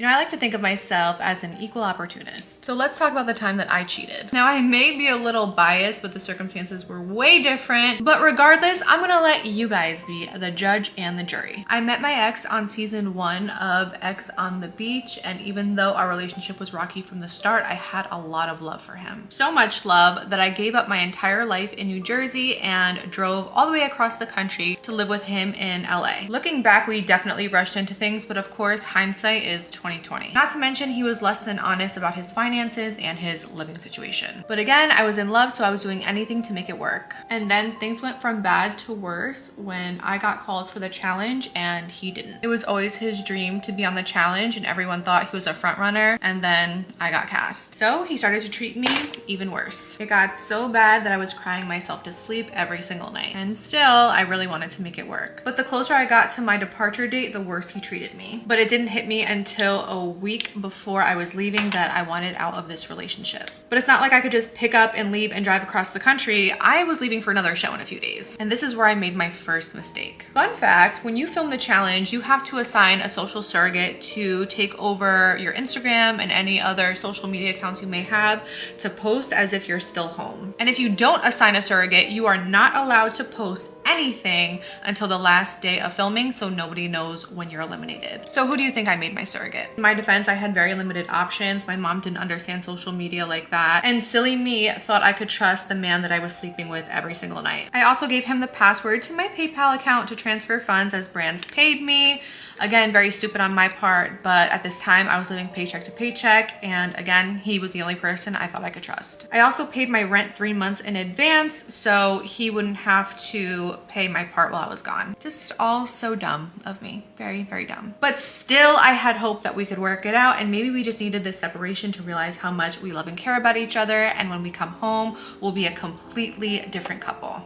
You know, I like to think of myself as an equal opportunist. So let's talk about the time that I cheated. Now, I may be a little biased, but the circumstances were way different. But regardless, I'm gonna let you guys be the judge and the jury. I met my ex on season 1 of Ex on the Beach, and even though our relationship was rocky from the start, I had a lot of love for him. So much love that I gave up my entire life in New Jersey and drove all the way across the country to live with him in LA. Looking back, we definitely rushed into things, but of course, hindsight is 2020. Not to mention, he was less than honest about his finances and his living situation. But again, I was in love, so I was doing anything to make it work. And then things went from bad to worse when I got called for the challenge and he didn't. It was always his dream to be on the challenge and everyone thought he was a front runner, and then I got cast. So he started to treat me even worse. It got so bad that I was crying myself to sleep every single night. And still, I really wanted to make it work. But the closer I got to my departure date, the worse he treated me. But it didn't hit me until a week before I was leaving that I wanted out of this relationship. But it's not like I could just pick up and leave and drive across the country. I was leaving for another show in a few days. And this is where I made my first mistake. Fun fact, when you film the challenge, you have to assign a social surrogate to take over your Instagram and any other social media accounts you may have to post as if you're still home. And if you don't assign a surrogate, you are not allowed to post anything until the last day of filming, so nobody knows when you're eliminated. So who do you think I made my surrogate? In my defense, I had very limited options. My mom didn't understand social media like that, and silly me thought I could trust the man that I was sleeping with every single night. I also gave him the password to my PayPal account to transfer funds as brands paid me. Again, very stupid on my part, but at this time I was living paycheck to paycheck, and again, he was the only person I thought I could trust. I also paid my rent 3 months in advance so he wouldn't have to pay my part while I was gone. Just all so dumb of me. Very, very dumb. But still, I had hope that we could work it out, and maybe we just needed this separation to realize how much we love and care about each other, and when we come home, we'll be a completely different couple.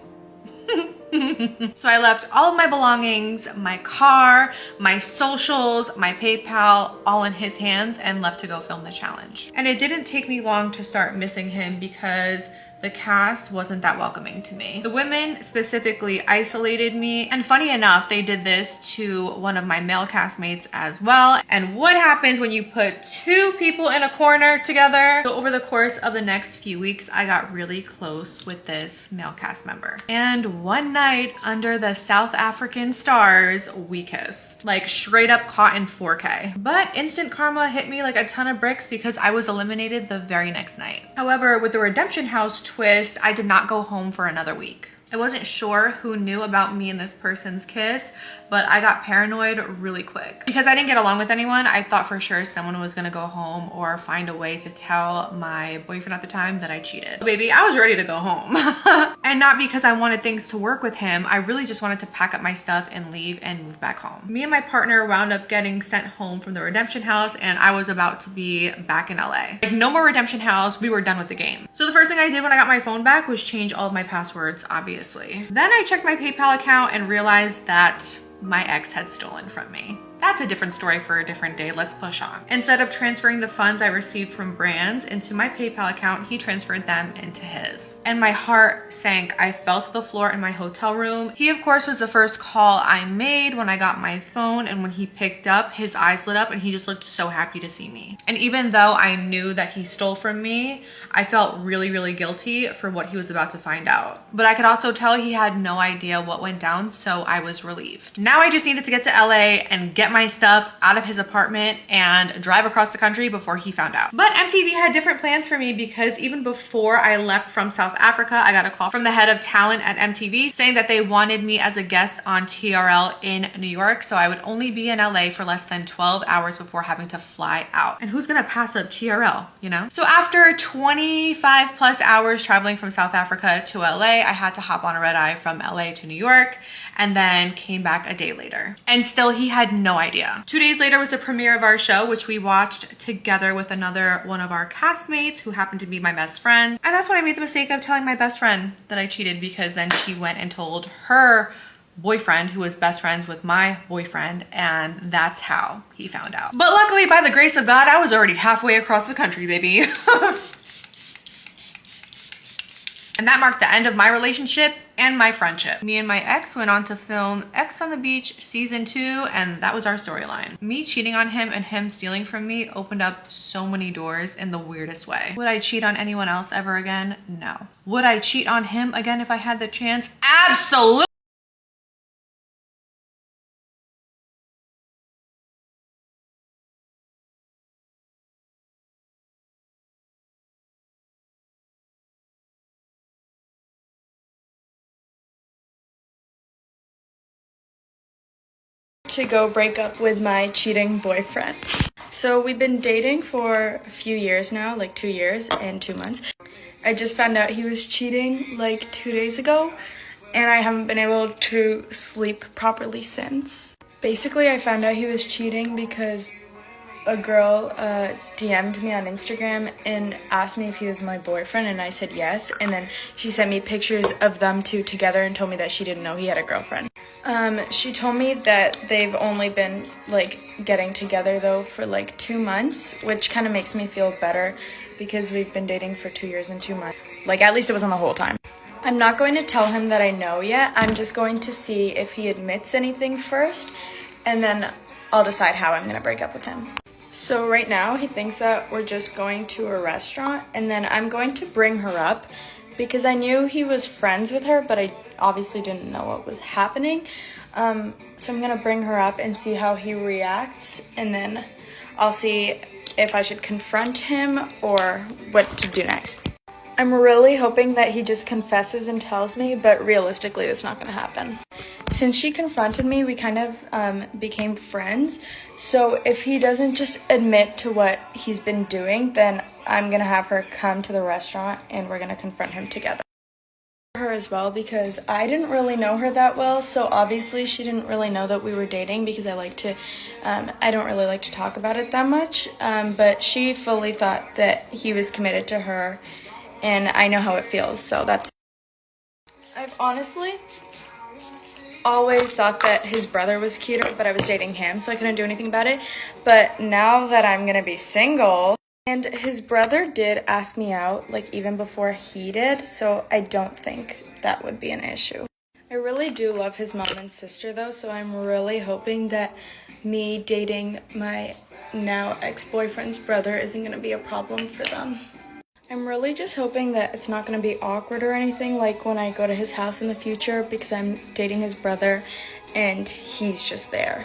So I left all of my belongings, my car, my socials, my PayPal, all in his hands and left to go film the challenge. And it didn't take me long to start missing him because the cast wasn't that welcoming to me. The women specifically isolated me, and funny enough, they did this to one of my male castmates as well. And what happens when you put 2 people in a corner together? So over the course of the next few weeks, I got really close with this male cast member. And one night under the South African stars, we kissed. Like straight up caught in 4K. But instant karma hit me like a ton of bricks because I was eliminated the very next night. However, with the Redemption House twist, I did not go home for another week. I wasn't sure who knew about me and this person's kiss, but I got paranoid really quick. Because I didn't get along with anyone, I thought for sure someone was gonna go home or find a way to tell my boyfriend at the time that I cheated. Baby, I was ready to go home. And not because I wanted things to work with him, I really just wanted to pack up my stuff and leave and move back home. Me and my partner wound up getting sent home from the Redemption House, and I was about to be back in LA. Like, no more Redemption House, we were done with the game. So the first thing I did when I got my phone back was change all of my passwords, obviously. Then I checked my PayPal account and realized that my ex had stolen from me. That's a different story for a different day. Let's push on. Instead of transferring the funds I received from brands into my PayPal account, he transferred them into his. And my heart sank. I fell to the floor in my hotel room. He, of course, was the first call I made when I got my phone, and when he picked up, his eyes lit up and he just looked so happy to see me. And even though I knew that he stole from me, I felt really, really guilty for what he was about to find out. But I could also tell he had no idea what went down, so I was relieved. Now I just needed to get to LA and get my stuff out of his apartment and drive across the country before he found out. But MTV had different plans for me because even before I left from South Africa, I got a call from the head of talent at MTV saying that they wanted me as a guest on TRL in New York, so I would only be in LA for less than 12 hours before having to fly out. And who's gonna pass up TRL, you know? So after 25 plus hours traveling from South Africa to LA, I had to hop on a red eye from LA to New York, and then came back a day later. And still, he had no idea. 2 days later was the premiere of our show, which we watched together with another one of our castmates who happened to be my best friend. And that's when I made the mistake of telling my best friend that I cheated, because then she went and told her boyfriend, who was best friends with my boyfriend, and that's how he found out. But luckily, by the grace of God, I was already halfway across the country, baby. And that marked the end of my relationship and my friendship. Me and my ex went on to film Ex on the Beach season 2, and that was our storyline. Me cheating on him and him stealing from me opened up so many doors in the weirdest way. Would I cheat on anyone else ever again? No. Would I cheat on him again if I had the chance? Absolutely. To go break up with my cheating boyfriend. So we've been dating for a few years now, like 2 years and 2 months. I just found out he was cheating like 2 days ago, and I haven't been able to sleep properly since. Basically, I found out he was cheating because a girl DM'd me on Instagram and asked me if he was my boyfriend, and I said yes, and then she sent me pictures of them two together and told me that she didn't know he had a girlfriend. She told me that they've only been like getting together though for like 2 months, which kind of makes me feel better because we've been dating for 2 years and 2 months. Like, at least it wasn't the whole time. I'm not going to tell him that I know yet. I'm just going to see if he admits anything first, and then I'll decide how I'm going to break up with him. So right now he thinks that we're just going to a restaurant, and then I'm going to bring her up because I knew he was friends with her, but I obviously didn't know what was happening. So I'm going to bring her up and see how he reacts, and then I'll see if I should confront him or what to do next. I'm really hoping that he just confesses and tells me, but realistically that's not going to happen. Since she confronted me, we kind of became friends. So if he doesn't just admit to what he's been doing, then I'm going to have her come to the restaurant and we're going to confront him together. Her as well, because I didn't really know her that well, so obviously she didn't really know that we were dating because I don't really like to talk about it that much, but she fully thought that he was committed to her, and I know how it feels, so that's... I've honestly always thought that his brother was cuter, but I was dating him, so I couldn't do anything about it. But now that I'm gonna be single, and his brother did ask me out, like even before he did, so I don't think that would be an issue. I really do love his mom and sister though, so I'm really hoping that me dating my now ex-boyfriend's brother isn't gonna be a problem for them. I'm really just hoping that it's not going to be awkward or anything like when I go to his house in the future, because I'm dating his brother and he's just there.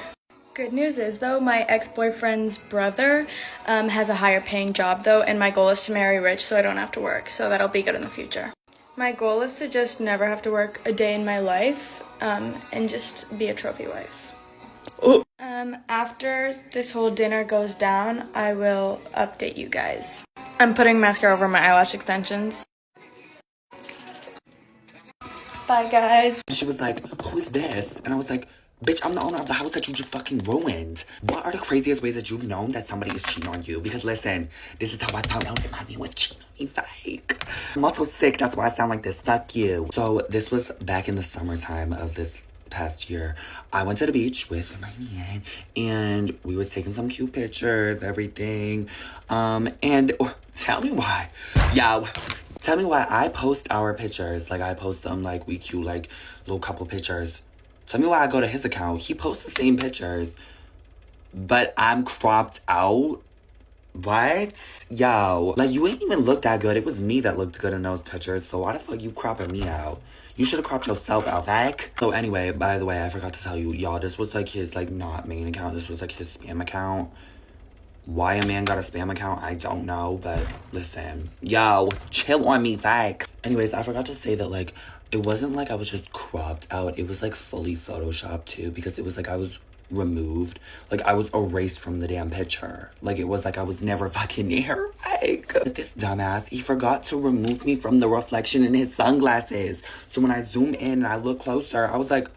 Good news is though, my ex-boyfriend's brother has a higher paying job though, and my goal is to marry rich so I don't have to work, so that'll be good in the future. My goal is to just never have to work a day in my life and just be a trophy wife. After this whole dinner goes down, I will update you guys. I'm putting mascara over my eyelash extensions. Bye, guys. She was like, who is this? And I was like, bitch, I'm the owner of the house that you just fucking ruined. What are the craziest ways that you've known that somebody is cheating on you? Because listen, this is how I found out that my man was cheating on me. Fake. I'm also sick, that's why I sound like this. Fuck you. So this was back in the summertime of this past year. I went to the beach with my man, and we was taking some cute pictures, everything. And tell me why. Yeah. Tell me why I post our pictures. Like, I post them, like, we cute, like, little couple pictures. Tell me why I go to his account. He posts the same pictures, but I'm cropped out. What? Yo. Like, you ain't even look that good. It was me that looked good in those pictures, so why the fuck you cropping me out? You should have cropped yourself out, heck. So anyway, by the way, I forgot to tell you, y'all, this was, like, his, like, not main account. This was, like, his spam account. Why a man got a spam account, I don't know, but listen. Yo, chill on me, fake. Anyways, I forgot to say that, like, it wasn't like I was just cropped out. It was, like, fully photoshopped, too, because it was, like, I was removed. Like, I was erased from the damn picture. Like, it was like I was never fucking near, fake. But this dumbass, he forgot to remove me from the reflection in his sunglasses. So when I zoom in and I look closer, I was like,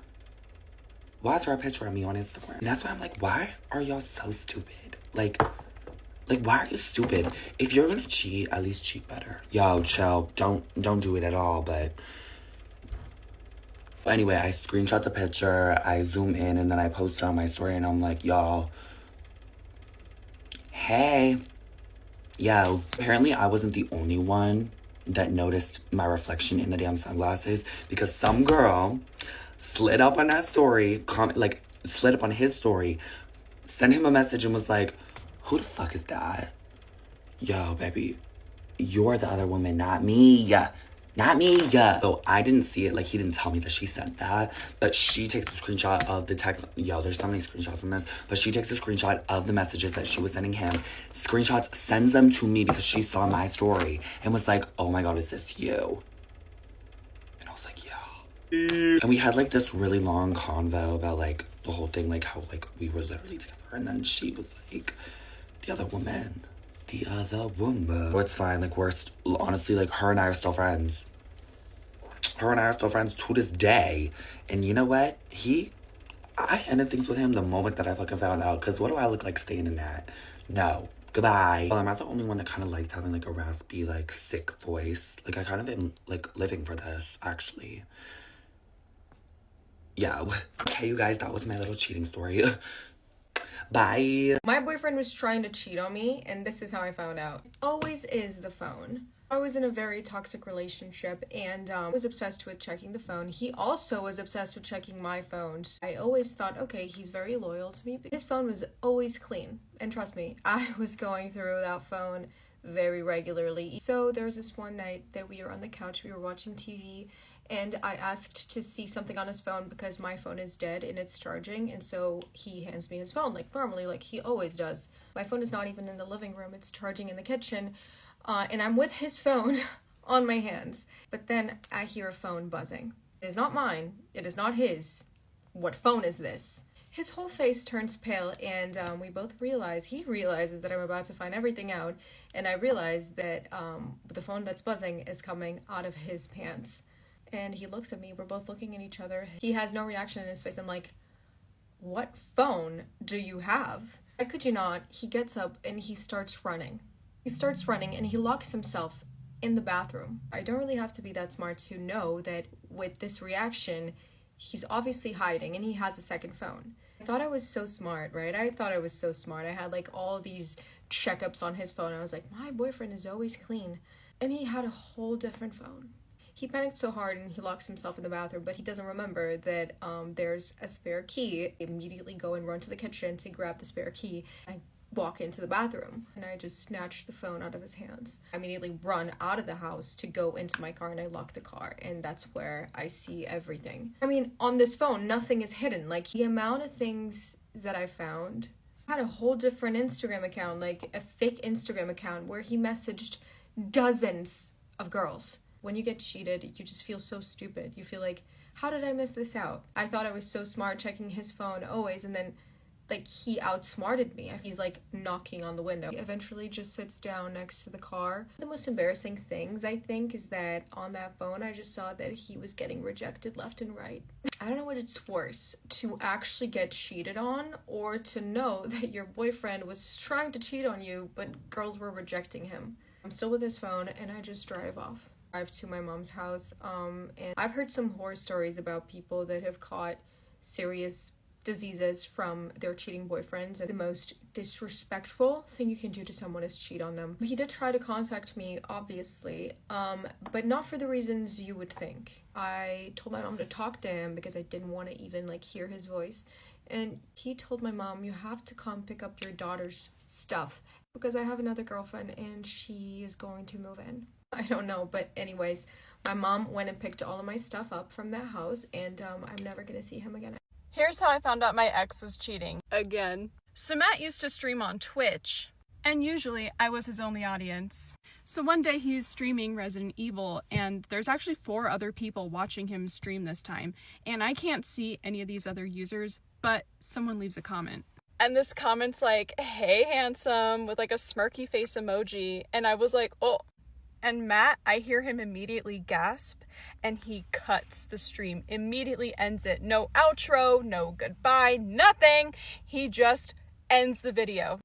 why is there a picture of me on Instagram? And that's why I'm like, why are y'all so stupid? Like, why are you stupid? If you're gonna cheat, at least cheat better. Yo, chill. Don't do it at all, but anyway, I screenshot the picture, I zoom in, and then I post it on my story, and I'm like, y'all, hey. Yo, apparently I wasn't the only one that noticed my reflection in the damn sunglasses, because some girl slid up on that story, slid up on his story, sent him a message and was like, who the fuck is that? Yo, baby, you're the other woman, not me. Not me. So I didn't see it. Like, he didn't tell me that she sent that. But she takes a screenshot of the text. Yo, there's so many screenshots on this. But she takes a screenshot of the messages that she was sending him. Screenshots, sends them to me because she saw my story. And was like, oh my God, is this you? And I was like, yeah. And we had, like, this really long convo about, like, the whole thing. Like, how, like, we were literally together. And then she was like, the other woman. The other woman. It's fine. Like, honestly, like, her and I are still friends. Her and I are still friends to this day. And you know what? I ended things with him the moment that I fucking found out. Because what do I look like staying in that? No. Goodbye. Well, I'm not the only one that kind of likes having, like, a raspy, like, sick voice. Like, I kind of am, like, living for this, actually. Yeah. Okay, you guys, that was my little cheating story. Bye. My boyfriend was trying to cheat on me, and this is how I found out. It always is the phone. I was in a very toxic relationship and was obsessed with checking the phone. He also was obsessed with checking my phone. So I always thought, okay, he's very loyal to me. But his phone was always clean. And trust me, I was going through that phone very regularly. So there was this one night that we were on the couch, we were watching TV, and I asked to see something on his phone because my phone is dead and it's charging, and so he hands me his phone like normally, like he always does. My phone is not even in the living room, it's charging in the kitchen, and I'm with his phone on my hands. But then I hear a phone buzzing. It is not mine, it is not his. What phone is this? His whole face turns pale, and we both realize, he realizes that I'm about to find everything out, and I realize that the phone that's buzzing is coming out of his pants. And he looks at me, we're both looking at each other. He has no reaction in his face. I'm like, what phone do you have? I kid you not, he gets up and he starts running. He starts running and he locks himself in the bathroom. I don't really have to be that smart to know that with this reaction, he's obviously hiding and he has a second phone. I thought I was so smart, right? I thought I was so smart. I had like all these checkups on his phone. I was like, my boyfriend is always clean. And he had a whole different phone. He panicked so hard and he locks himself in the bathroom, but he doesn't remember that there's a spare key. I immediately go and run to the kitchen to grab the spare key. I walk into the bathroom and I just snatch the phone out of his hands. I immediately run out of the house to go into my car and I lock the car, and that's where I see everything. I mean, on this phone, nothing is hidden. Like, the amount of things that I found, I had a whole different Instagram account, like a fake Instagram account where he messaged dozens of girls. When you get cheated, you just feel so stupid. You feel like, how did I miss this out? I thought I was so smart checking his phone always, and then like he outsmarted me. He's like knocking on the window. He eventually just sits down next to the car. The most embarrassing things, I think, is that on that phone I just saw that he was getting rejected left and right. I don't know what it's worse, to actually get cheated on or to know that your boyfriend was trying to cheat on you but girls were rejecting him. I'm still with his phone and I just drive off. To my mom's house, and I've heard some horror stories about people that have caught serious diseases from their cheating boyfriends, and the most disrespectful thing you can do to someone is cheat on them. He did try to contact me, obviously, but not for the reasons you would think. I told my mom to talk to him because I didn't want to even like hear his voice, and he told my mom, you have to come pick up your daughter's stuff because I have another girlfriend and she is going to move in. I don't know, but anyways, my mom went and picked all of my stuff up from that house, and I'm never gonna see him again. Here's how I found out my ex was cheating. Again. So Matt used to stream on Twitch, and usually I was his only audience. So one day he's streaming Resident Evil, and there's actually 4 other people watching him stream this time, and I can't see any of these other users, but someone leaves a comment. And this comment's like, hey handsome, with like a smirky face emoji, and I was like, oh. And Matt, I hear him immediately gasp, and he cuts the stream, immediately ends it. No outro, no goodbye, nothing. He just ends the video.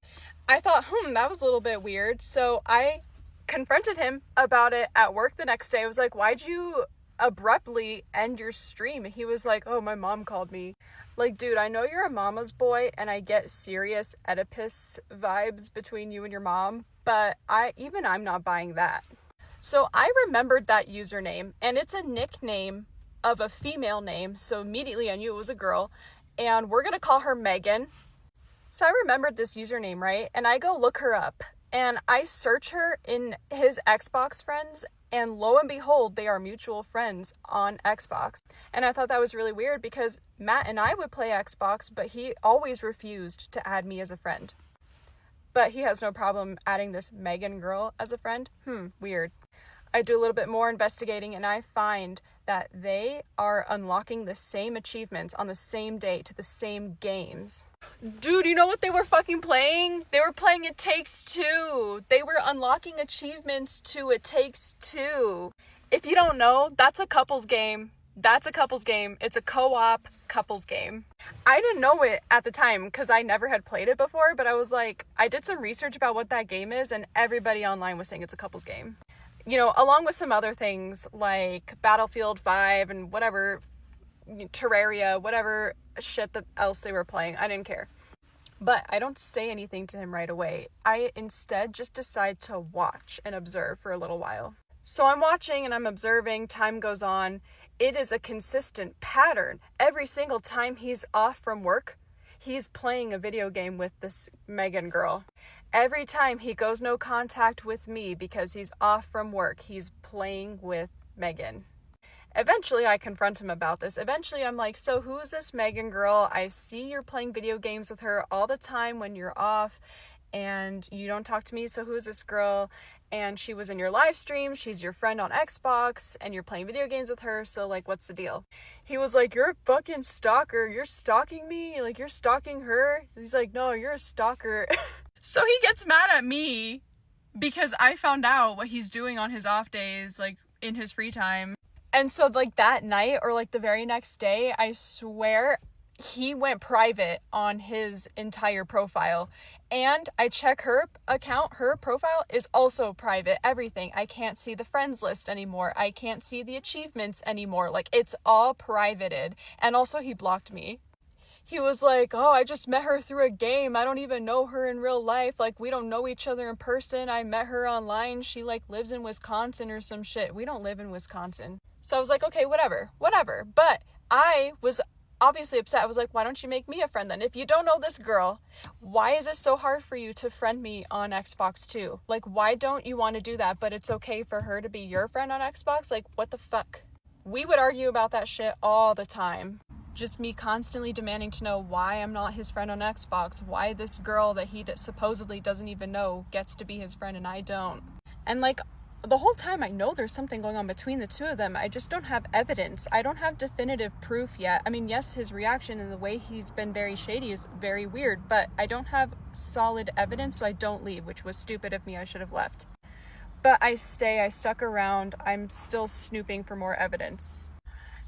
I thought, that was a little bit weird. So I confronted him about it at work the next day. I was like, why'd you abruptly end your stream? He was like, oh, my mom called me. Like, dude, I know you're a mama's boy, and I get serious Oedipus vibes between you and your mom, but I'm not buying that. So I remembered that username, and it's a nickname of a female name, so immediately I knew it was a girl, and we're gonna call her Megan. So I remembered this username, right? And I go look her up, and I search her in his Xbox friends, and lo and behold, they are mutual friends on Xbox. And I thought that was really weird because Matt and I would play Xbox, but he always refused to add me as a friend. But he has no problem adding this Megan girl as a friend. Weird. I do a little bit more investigating, and I find that they are unlocking the same achievements on the same day to the same games. Dude, you know what they were fucking playing? They were playing It Takes Two. They were unlocking achievements to It Takes Two. If you don't know, that's a couples game. That's a couples game. It's a co-op couples game. I didn't know it at the time because I never had played it before, but I was like, I did some research about what that game is, and everybody online was saying it's a couples game. You know, along with some other things like Battlefield 5 and whatever, Terraria, whatever shit that else they were playing. I didn't care. But I don't say anything to him right away. I instead just decide to watch and observe for a little while. So I'm watching and I'm observing, time goes on. It is a consistent pattern. Every single time he's off from work, he's playing a video game with this Megan girl. Every time he goes no contact with me because he's off from work, he's playing with Megan. Eventually, I confront him about this. Eventually, I'm like, so who's this Megan girl? I see you're playing video games with her all the time when you're off and you don't talk to me. So who's this girl? And she was in your live stream. She's your friend on Xbox and you're playing video games with her. So like, what's the deal? He was like, you're a fucking stalker. You're stalking me. Like, you're stalking her. He's like, no, you're a stalker. So he gets mad at me because I found out what he's doing on his off days, like in his free time. And so like that night or like the very next day, I swear he went private on his entire profile. And I check her account, her profile is also private, everything. I can't see the friends list anymore. I can't see the achievements anymore. Like, it's all privated. And also he blocked me. He was like, oh, I just met her through a game. I don't even know her in real life. Like, we don't know each other in person. I met her online. She, like, lives in Wisconsin or some shit. We don't live in Wisconsin. So I was like, okay, whatever. But I was obviously upset. I was like, why don't you make me a friend then? If you don't know this girl, why is it so hard for you to friend me on Xbox too? Like, why don't you want to do that? But it's okay for her to be your friend on Xbox? Like, what the fuck? We would argue about that shit all the time. Just me constantly demanding to know why I'm not his friend on Xbox, why this girl that he supposedly doesn't even know gets to be his friend and I don't. And like, the whole time I know there's something going on between the two of them. I just don't have evidence. I don't have definitive proof yet. I mean, yes, his reaction and the way he's been very shady is very weird, but I don't have solid evidence, so I don't leave, which was stupid of me. I should have left. But I stuck around. I'm still snooping for more evidence.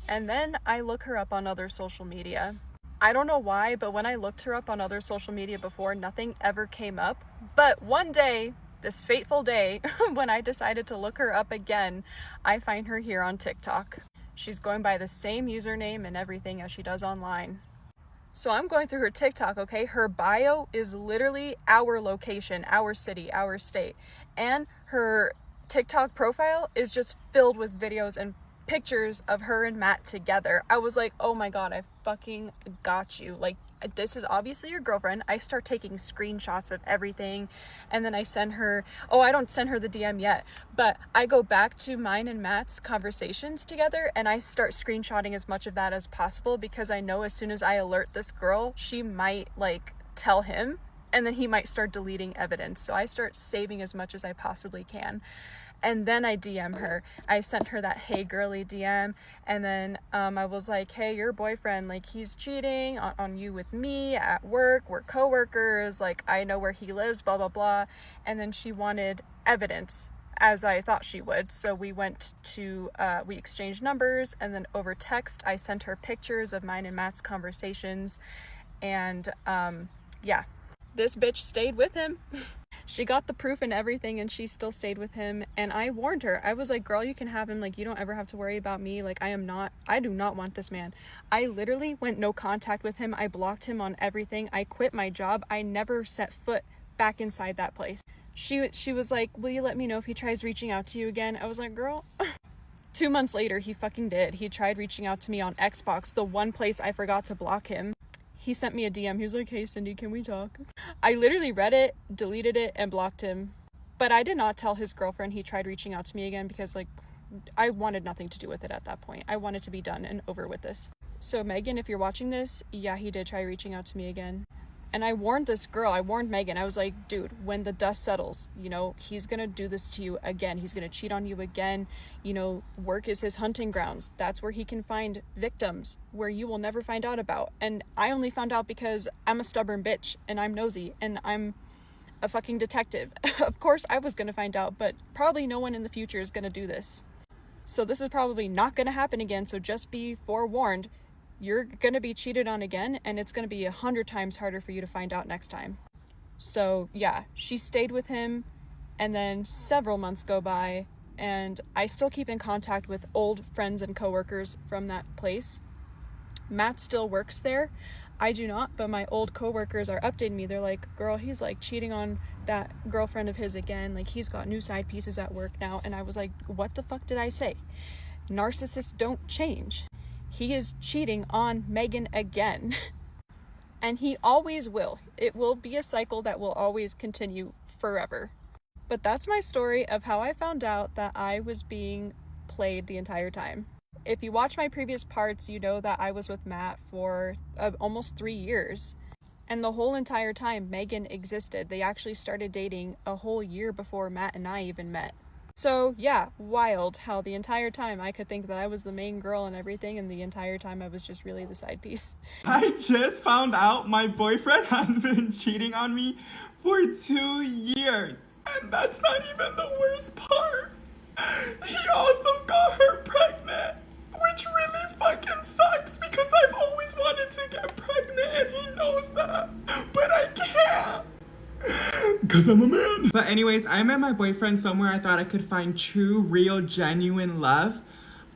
And then I look her up on other social media. I don't know why, but when I looked her up on other social media before, nothing ever came up. But one day, this fateful day, when I decided to look her up again, I find her here on TikTok. She's going by the same username and everything as she does online. So I'm going through her TikTok, okay? Her bio is literally our location, our city, our state. And her TikTok profile is just filled with videos and pictures of her and Matt together. I was like, oh my god, I fucking got you. Like, this is obviously your girlfriend. I start taking screenshots of everything, and then I send her, I don't send her the DM yet, but I go back to mine and Matt's conversations together, and I start screenshotting as much of that as possible, because I know as soon as I alert this girl, she might, like, tell him, and then he might start deleting evidence. So I start saving as much as I possibly can. And then I DM her. I sent her that hey girly DM, and then I was like, hey, your boyfriend, like, he's cheating on you with me at work. We're coworkers. Like, I know where he lives, blah, blah, blah. And then she wanted evidence, as I thought she would. So we went to, we exchanged numbers, and then over text, I sent her pictures of mine and Matt's conversations. And yeah, this bitch stayed with him. She got the proof and everything, and she still stayed with him. And I warned her. I was like, girl, you can have him. Like, you don't ever have to worry about me. Like, I do not want this man. I literally went no contact with him. I blocked him on everything. I quit my job. I never set foot back inside that place. She was like, will you let me know if he tries reaching out to you again? I was like, girl. 2 months later, he fucking did. He tried reaching out to me on Xbox, the one place I forgot to block him. He sent me a DM. He was like, hey, Cindy, can we talk? I literally read it, deleted it, and blocked him. But I did not tell his girlfriend he tried reaching out to me again because, like, I wanted nothing to do with it at that point. I wanted to be done and over with this. So, Megan, if you're watching this, yeah, he did try reaching out to me again. And I warned this girl, I warned Megan, I was like, dude, when the dust settles, you know, he's gonna do this to you again. He's gonna cheat on you again. You know, work is his hunting grounds. That's where he can find victims where you will never find out about. And I only found out because I'm a stubborn bitch and I'm nosy and I'm a fucking detective. Of course I was gonna find out, but probably no one in the future is gonna do this. So this is probably not gonna happen again, so just be forewarned. You're going to be cheated on again, and it's going to be 100 times harder for you to find out next time. So, yeah, she stayed with him, and then several months go by, and I still keep in contact with old friends and coworkers from that place. Matt still works there. I do not, but my old coworkers are updating me. They're like, girl, he's like cheating on that girlfriend of his again. Like, he's got new side pieces at work now. And I was like, what the fuck did I say? Narcissists don't change. He is cheating on Megan again. And he always will. It will be a cycle that will always continue forever. But that's my story of how I found out that I was being played the entire time. If you watch my previous parts, you know that I was with Matt for almost 3 years. And the whole entire time, Megan existed. They actually started dating a whole year before Matt and I even met. So yeah, wild how the entire time I could think that I was the main girl and everything, and the entire time I was just really the side piece. I just found out my boyfriend has been cheating on me for 2 years. And that's not even the worst part. He also got her pregnant, which really fucking sucks because I've always wanted to get pregnant and he knows that. But I can't. Cause I'm a man. But anyways, I met my boyfriend somewhere I thought I could find true, real, genuine love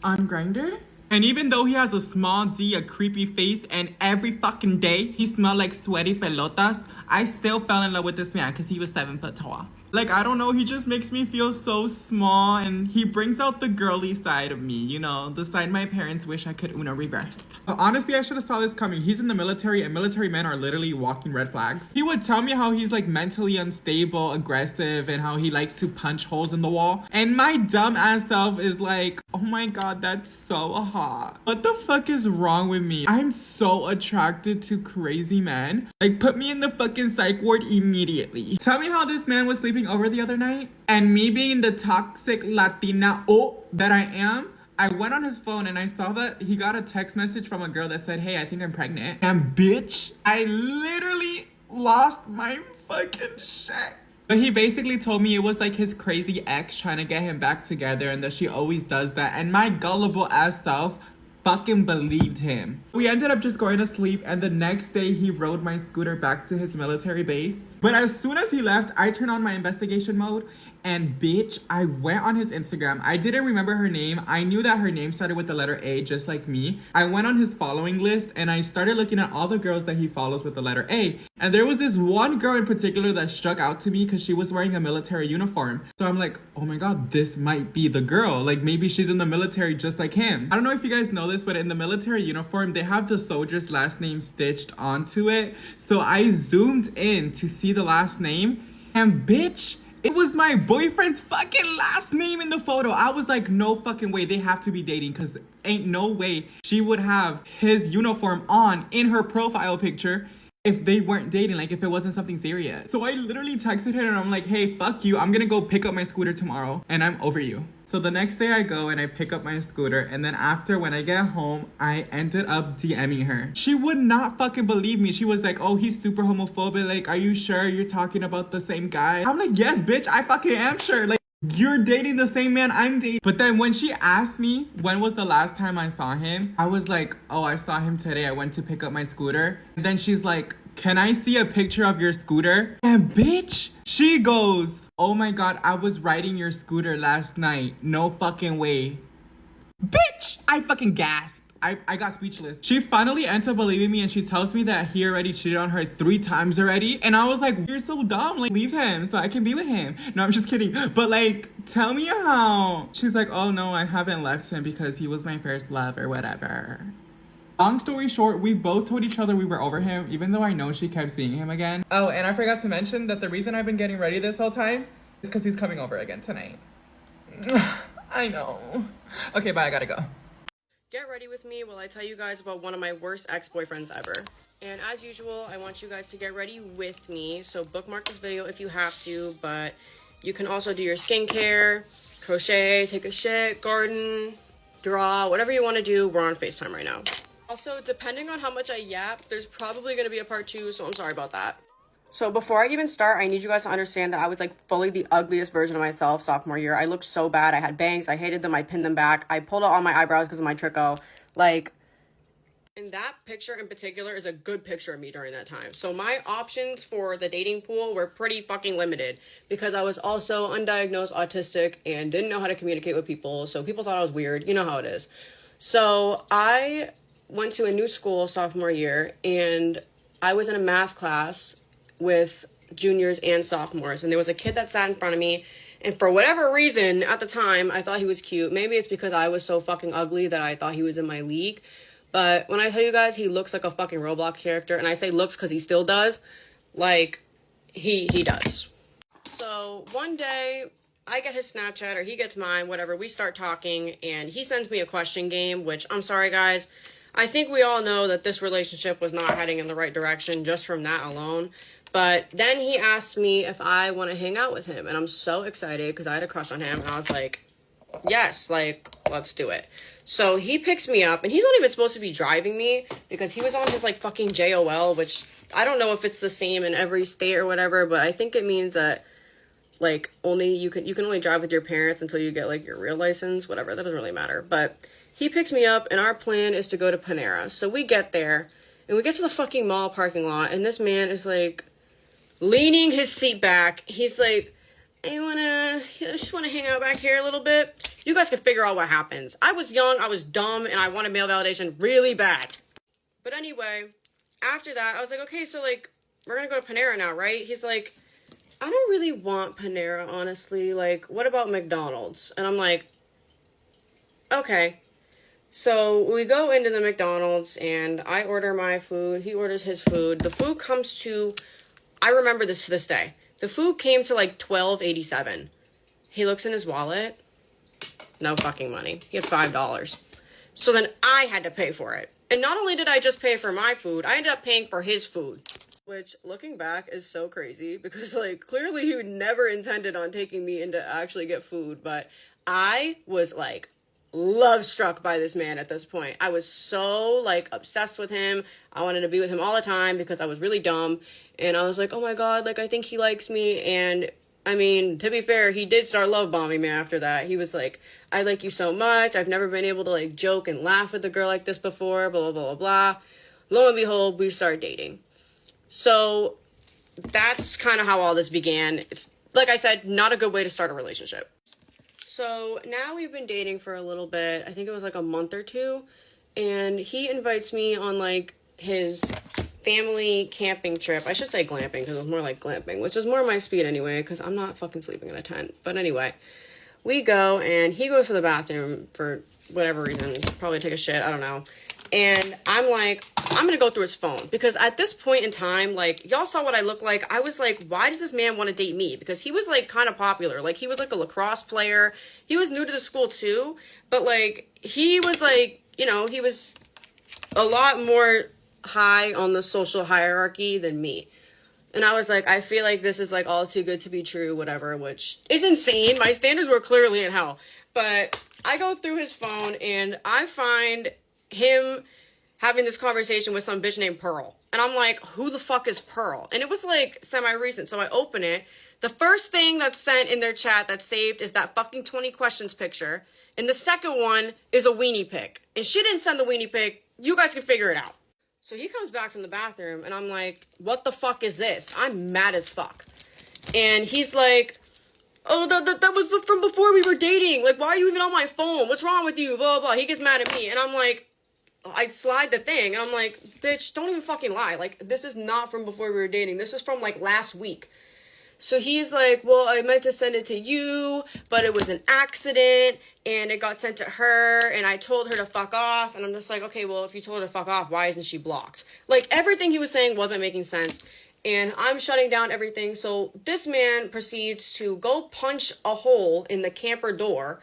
on Grindr. And even though he has a small D, a creepy face, and every fucking day he smelled like sweaty pelotas, I still fell in love with this man because he was 7 foot tall. Like, I don't know, he just makes me feel so small, and he brings out the girly side of me, you know, the side my parents wish I could Uno reverse. But honestly, I should have saw this coming. He's in the military, and military men are literally walking red flags. He would tell me how he's like mentally unstable, aggressive, and how he likes to punch holes in the wall. And my dumb ass self is like, oh my god, that's so hot. What the fuck is wrong with me? I'm so attracted to crazy men. Like, put me in the fucking psych ward immediately. Tell me how this man was sleeping over the other night, and me being the toxic Latina that I am, I went on his phone and I saw that he got a text message from a girl that said, hey, I think I'm pregnant. And bitch, I literally lost my fucking shit. But he basically told me it was like his crazy ex trying to get him back together and that she always does that. And my gullible ass self fucking believed him. We ended up just going to sleep, and the next day he rode my scooter back to his military base. But as soon as he left, I turned on my investigation mode, and bitch, I went on his Instagram. I didn't remember her name. I knew that her name started with the letter A, just like me. I went on his following list and I started looking at all the girls that he follows with the letter A. And there was this one girl in particular that struck out to me because she was wearing a military uniform. So I'm like, oh my god, this might be the girl. Like, maybe she's in the military just like him. I don't know if you guys know this, but in the military uniform, they have the soldier's last name stitched onto it. So I zoomed in to see the last name, and bitch, it was my boyfriend's fucking last name in the photo. I was like, no fucking way, they have to be dating, because ain't no way she would have his uniform on in her profile picture if they weren't dating, like if it wasn't something serious. So I literally texted her and I'm like, hey, fuck you, I'm gonna go pick up my scooter tomorrow and I'm over you. So the next day I go and I pick up my scooter, and then after, when I get home, I ended up DMing her. She would not fucking believe me. She was like, oh, he's super homophobic. Like, are you sure you're talking about the same guy? I'm like, yes, bitch, I fucking am sure. Like, you're dating the same man I'm dating. But then when she asked me when was the last time I saw him, I was like, oh, I saw him today. I went to pick up my scooter. And then she's like, can I see a picture of your scooter? And bitch, she goes, oh my god, I was riding your scooter last night. No fucking way. Bitch, I fucking gasped. I got speechless. She finally ends up believing me and she tells me that he already cheated on her 3 times already. And I was like, you're so dumb. Like, leave him so I can be with him. No, I'm just kidding. But like, tell me how. She's like, oh no, I haven't left him because he was my first love or whatever. Long story short, we both told each other we were over him, even though I know she kept seeing him again. Oh, and I forgot to mention that the reason I've been getting ready this whole time is because he's coming over again tonight. I know. Okay, bye, I gotta go. Get ready with me while I tell you guys about one of my worst ex-boyfriends ever. And as usual, I want you guys to get ready with me, so bookmark this video if you have to, but you can also do your skincare, crochet, take a shit, garden, draw, whatever you want to do. We're on FaceTime right now. Also, depending on how much I yap, there's probably going to be a part 2, so I'm sorry about that. So before I even start, I need you guys to understand that I was like fully the ugliest version of myself sophomore year. I looked so bad. I had bangs. I hated them. I pinned them back. I pulled out all my eyebrows because of my Trico. Like, and that picture in particular is a good picture of me during that time. So my options for the dating pool were pretty fucking limited because I was also undiagnosed autistic and didn't know how to communicate with people. So people thought I was weird. You know how it is. So I went to a new school sophomore year and I was in a math class with juniors and sophomores, and there was a kid that sat in front of me, and for whatever reason at the time I thought he was cute. Maybe it's because I was so fucking ugly that I thought he was in my league, but when I tell you guys he looks like a fucking Roblox character, and I say looks because he still does, like he does. So one day I get his Snapchat or he gets mine, whatever, we start talking and he sends me a question game, which I'm sorry guys, I think we all know that this relationship was not heading in the right direction just from that alone. But then he asked me if I want to hang out with him. And I'm so excited because I had a crush on him. And I was like, yes, like, let's do it. So he picks me up. And he's not even supposed to be driving me because he was on his, like, fucking JOL, which I don't know if it's the same in every state or whatever. But I think it means that, like, only you can only drive with your parents until you get, like, your real license. Whatever, that doesn't really matter. But he picks me up and our plan is to go to Panera. So we get there and we get to the fucking mall parking lot. And this man is, like, leaning his seat back. He's like, I just want to hang out back here a little bit. You guys can figure out what happens. I was young, I was dumb, and I wanted male validation really bad. But anyway, after that, I was like, okay, so, like, we're gonna go to Panera now, right? He's like, I don't really want Panera, honestly. Like, what about McDonald's? And I'm like, okay. So we go into the McDonald's, and I order my food. He orders his food. The food comes to, I remember this to this day. The food came to like $12.87. He looks in his wallet. No fucking money. He had $5. So then I had to pay for it. And not only did I just pay for my food, I ended up paying for his food. Which, looking back, is so crazy. Because, like, clearly he never intended on taking me in to actually get food. But I was, like, love struck by this man at this point. I was so, like, obsessed with him. I wanted to be with him all the time because I was really dumb. And I was like, oh my god, like, I think he likes me. And I mean, to be fair, he did start love bombing me after that. He was like, I like you so much. I've never been able to, like, joke and laugh with a girl like this before, blah, blah, blah, blah, blah. Lo and behold, we start dating. So that's kind of how all this began. It's, like I said, not a good way to start a relationship. So now we've been dating for a little bit. I think it was like a month or two. And he invites me on, like, his family camping trip. I should say glamping because it was more like glamping, which is more my speed anyway because I'm not fucking sleeping in a tent. But anyway, we go and he goes to the bathroom for whatever reason, probably take a shit, I don't know. And I'm like, I'm gonna go through his phone because at this point in time, like, y'all saw what I look like. I was like, why does this man want to date me? Because he was, like, kind of popular. Like, he was like a lacrosse player. He was new to the school too, but, like, he was, like, you know, he was a lot more high on the social hierarchy than me. And I was like, I feel like this is, like, all too good to be true, whatever, which is insane. My standards were clearly in hell. But I go through his phone and I find him having this conversation with some bitch named Pearl. And I'm like, who the fuck is Pearl? And it was, like, semi-recent. So I open it. The first thing that's sent in their chat that's saved is that fucking 20 questions picture. And the second one is a weenie pic. And she didn't send the weenie pic. You guys can figure it out. So he comes back from the bathroom, and I'm like, what the fuck is this? I'm mad as fuck. And he's like, oh, that was from before we were dating. Like, why are you even on my phone? What's wrong with you? Blah, blah, blah. He gets mad at me, and I'm like, I'd slide the thing, and I'm like, bitch, don't even fucking lie. Like, this is not from before we were dating. This is from, like, last week. So he's like, well, I meant to send it to you, but it was an accident, and it got sent to her, and I told her to fuck off. And I'm just like, okay, well, if you told her to fuck off, why isn't she blocked? Like, everything he was saying wasn't making sense, and I'm shutting down everything. So this man proceeds to go punch a hole in the camper door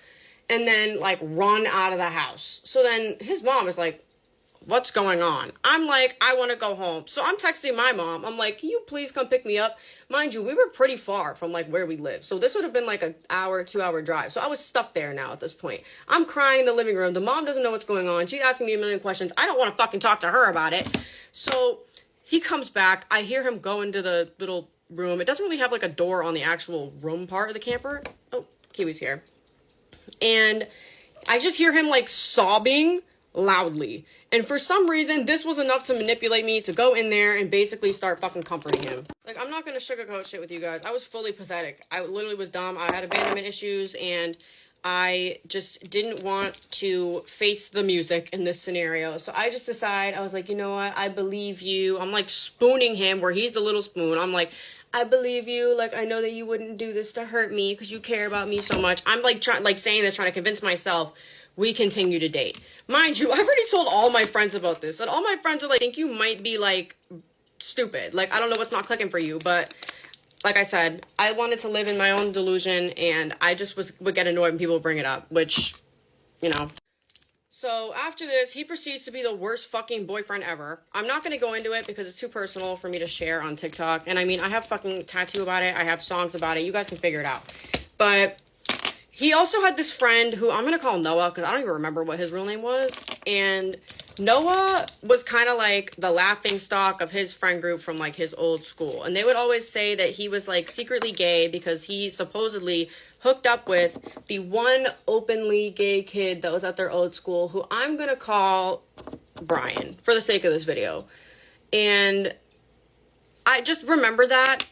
and then, like, run out of the house. So then his mom is like, what's going on? I'm like, I want to go home. So I'm texting my mom. I'm like, can you please come pick me up? Mind you, we were pretty far from, like, where we live. So this would have been, like, an hour, 2-hour drive. So I was stuck there now at this point. I'm crying in the living room. The mom doesn't know what's going on. She's asking me a million questions. I don't want to fucking talk to her about it. So he comes back. I hear him go into the little room. It doesn't really have, like, a door on the actual room part of the camper. Oh, Kiwi's here. And I just hear him, like, sobbing loudly. And for some reason, this was enough to manipulate me to go in there and basically start fucking comforting him. Like, I'm not gonna sugarcoat shit with you guys. I was fully pathetic. I literally was dumb. I had abandonment issues, and I just didn't want to face the music in this scenario. So I just decided, I was like, you know what? I believe you. I'm, like, spooning him where he's the little spoon. I'm like, I believe you. Like, I know that you wouldn't do this to hurt me because you care about me so much. I'm, like, saying this, trying to convince myself we continue to date. Mind you, I've already told all my friends about this, and all my friends are like, I think you might be, like, stupid. Like, I don't know what's not clicking for you, but like I said, I wanted to live in my own delusion, and I just would get annoyed when people bring it up, which, you know. So after this, he proceeds to be the worst fucking boyfriend ever. I'm not going to go into it because it's too personal for me to share on TikTok. And I mean, I have fucking tattoo about it. I have songs about it. You guys can figure it out. But he also had this friend who I'm going to call Noah because I don't even remember what his real name was. And Noah was kind of like the laughing stock of his friend group from, like, his old school. And they would always say that he was, like, secretly gay because he supposedly hooked up with the one openly gay kid that was at their old school, who I'm going to call Brian for the sake of this video. And I just remember that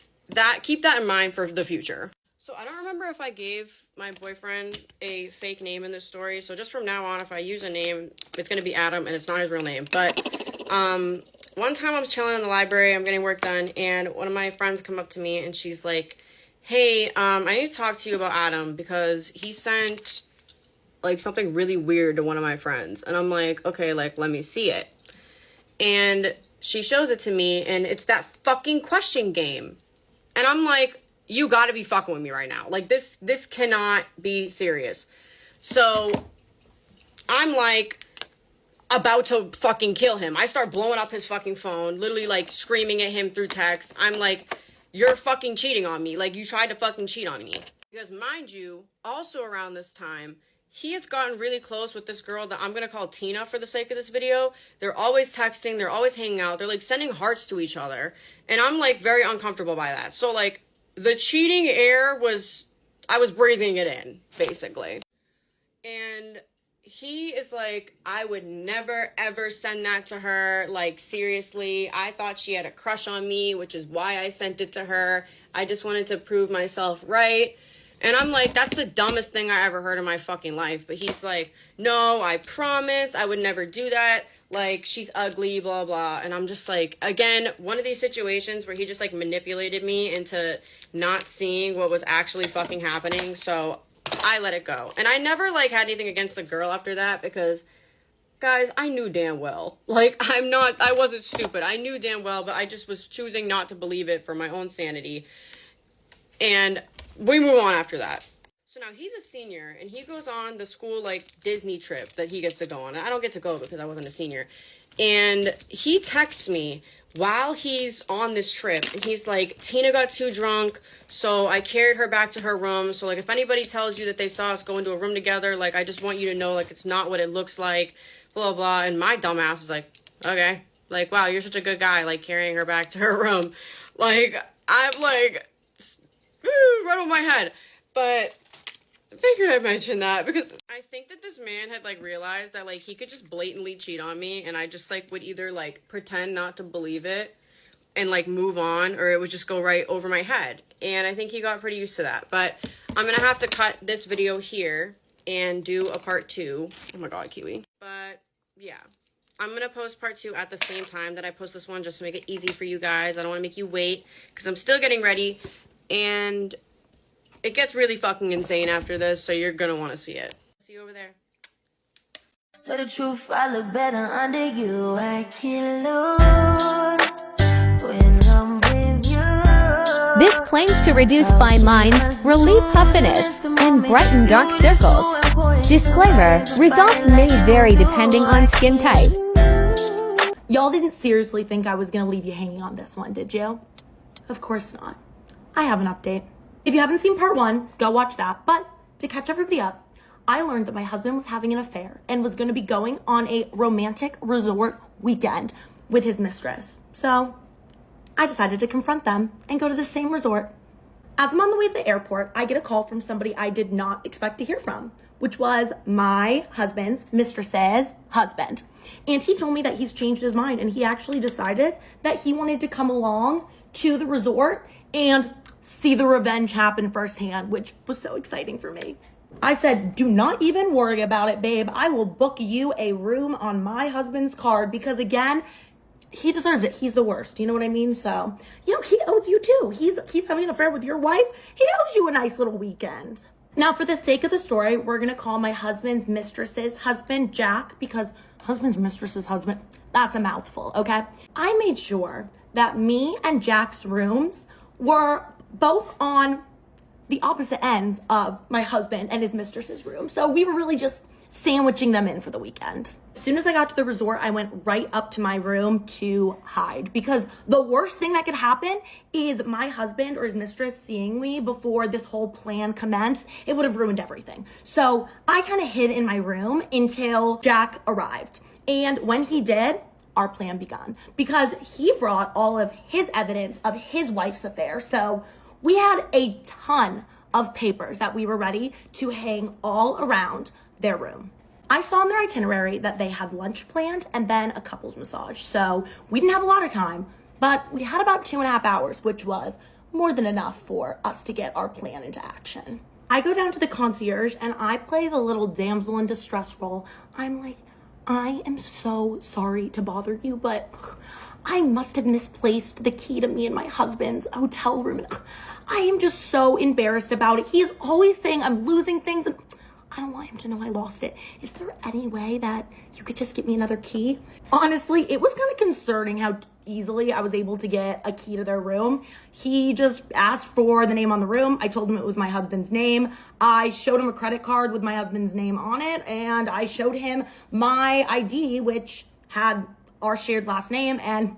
keep that in mind for the future. So I don't remember if I gave my boyfriend a fake name in this story. So just from now on, if I use a name, it's going to be Adam, and it's not his real name. But one time I was chilling in the library, I'm getting work done, and one of my friends come up to me, and she's like, hey, I need to talk to you about Adam because he sent, like, something really weird to one of my friends. And I'm like, okay, like, let me see it. And she shows it to me, and it's that fucking question game. And I'm like, you gotta be fucking with me right now. Like, this cannot be serious. So I'm, like, about to fucking kill him. I start blowing up his fucking phone, literally, like, screaming at him through text. I'm like, you're fucking cheating on me. Like, you tried to fucking cheat on me. Because, mind you, also around this time, he has gotten really close with this girl that I'm gonna call Tina for the sake of this video. They're always texting, they're always hanging out, they're, like, sending hearts to each other. And I'm, like, very uncomfortable by that. So, like, the cheating air I was breathing it in, basically. And he is like, I would never, ever send that to her. Like, seriously, I thought she had a crush on me, which is why I sent it to her. I just wanted to prove myself right. And I'm like, that's the dumbest thing I ever heard in my fucking life. But he's like, no, I promise I would never do that. Like, she's ugly, blah, blah. And I'm just like, again, one of these situations where he just, like, manipulated me into not seeing what was actually fucking happening. So I let it go. And I never, like, had anything against the girl after that because, guys, I knew damn well. Like, I wasn't stupid. I knew damn well, but I just was choosing not to believe it for my own sanity. And we move on after that. So now he's a senior, and he goes on the school, like, Disney trip that he gets to go on. And I don't get to go because I wasn't a senior. And he texts me while he's on this trip, and he's like, Tina got too drunk, so I carried her back to her room. So, like, if anybody tells you that they saw us go into a room together, like, I just want you to know, like, it's not what it looks like, blah, blah. And my dumbass was like, okay. Like, wow, you're such a good guy, like, carrying her back to her room. Like, I'm like, right on my head. But I figured I'd mention that because I think that this man had, like, realized that, like, he could just blatantly cheat on me, and I just, like, would either, like, pretend not to believe it and, like, move on, or it would just go right over my head. And I think he got pretty used to that. But I'm gonna have to cut this video here and do a part 2. Oh my god, Kiwi. But yeah, I'm gonna post part 2 at the same time that I post this one, just to make it easy for you guys. I don't want to make you wait because I'm still getting ready, and it gets really fucking insane after this, so you're gonna want to see it. See you over there. Tell the truth, I look better under you. I can't lose when I'm with you. This claims to reduce fine lines, relieve puffiness, and brighten dark circles. Disclaimer, results may vary depending on skin type. Y'all didn't seriously think I was gonna leave you hanging on this one, did you? Of course not. I have an update. If you haven't seen part 1, go watch that. But to catch everybody up, I learned that my husband was having an affair and was gonna be going on a romantic resort weekend with his mistress. So I decided to confront them and go to the same resort. As I'm on the way to the airport, I get a call from somebody I did not expect to hear from, which was my husband's mistress's husband. And he told me that he's changed his mind and he actually decided that he wanted to come along to the resort and see the revenge happen firsthand, which was so exciting for me. I said, do not even worry about it, babe. I will book you a room on my husband's card because, again, he deserves it. He's the worst. You know what I mean? So, he owes you too. He's having an affair with your wife. He owes you a nice little weekend. Now, for the sake of the story, we're going to call my husband's mistress's husband Jack, because husband's mistress's husband, that's a mouthful, okay? I made sure that me and Jack's rooms were both on the opposite ends of my husband and his mistress's room. So we were really just sandwiching them in for the weekend. As soon as I got to the resort, I went right up to my room to hide, because the worst thing that could happen is my husband or his mistress seeing me before this whole plan commenced. It would have ruined everything. So I kind of hid in my room until Jack arrived. And when he did, our plan began, because he brought all of his evidence of his wife's affair. So we had a ton of papers that we were ready to hang all around their room. I saw in their itinerary that they had lunch planned and then a couples massage. So we didn't have a lot of time, but we had about 2.5 hours, which was more than enough for us to get our plan into action. I go down to the concierge and I play the little damsel in distress role. I'm like, I am so sorry to bother you, but I must have misplaced the key to me and my husband's hotel room. I am just so embarrassed about it. He is always saying I'm losing things and I don't want him to know I lost it. Is there any way that you could just get me another key? Honestly, it was kind of concerning how easily I was able to get a key to their room. He just asked for the name on the room. I told him it was my husband's name. I showed him a credit card with my husband's name on it, and I showed him my ID, which had our shared last name, and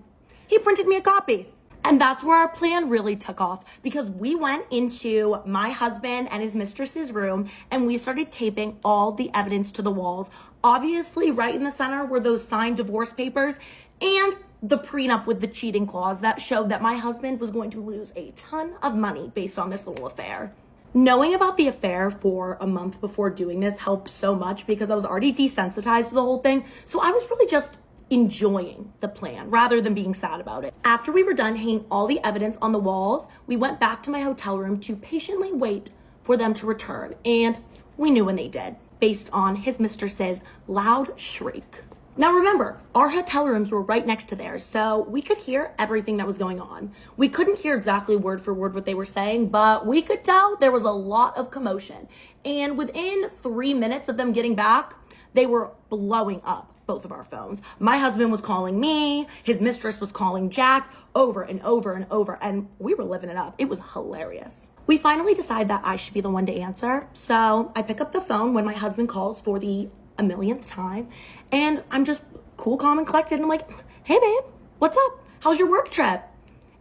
he printed me a copy. And that's where our plan really took off, because we went into my husband and his mistress's room and we started taping all the evidence to the walls. Obviously, right in the center were those signed divorce papers and the prenup with the cheating clause that showed that my husband was going to lose a ton of money based on this little affair. Knowing about the affair for a month before doing this helped so much, because I was already desensitized to the whole thing. So I was really just enjoying the plan rather than being sad about it. After we were done hanging all the evidence on the walls, we went back to my hotel room to patiently wait for them to return. And we knew when they did, based on his mistress's loud shriek. Now remember, our hotel rooms were right next to theirs, so we could hear everything that was going on. We couldn't hear exactly word for word what they were saying, but we could tell there was a lot of commotion. And within 3 minutes of them getting back, they were blowing up both of our phones. My husband was calling me, his mistress was calling Jack over and over and over, and we were living it up. It was hilarious. We finally decide that I should be the one to answer, so I pick up the phone when my husband calls for the 1,000,000th time, and I'm just cool, calm, and collected, and I'm like, hey babe, what's up? How's your work trip?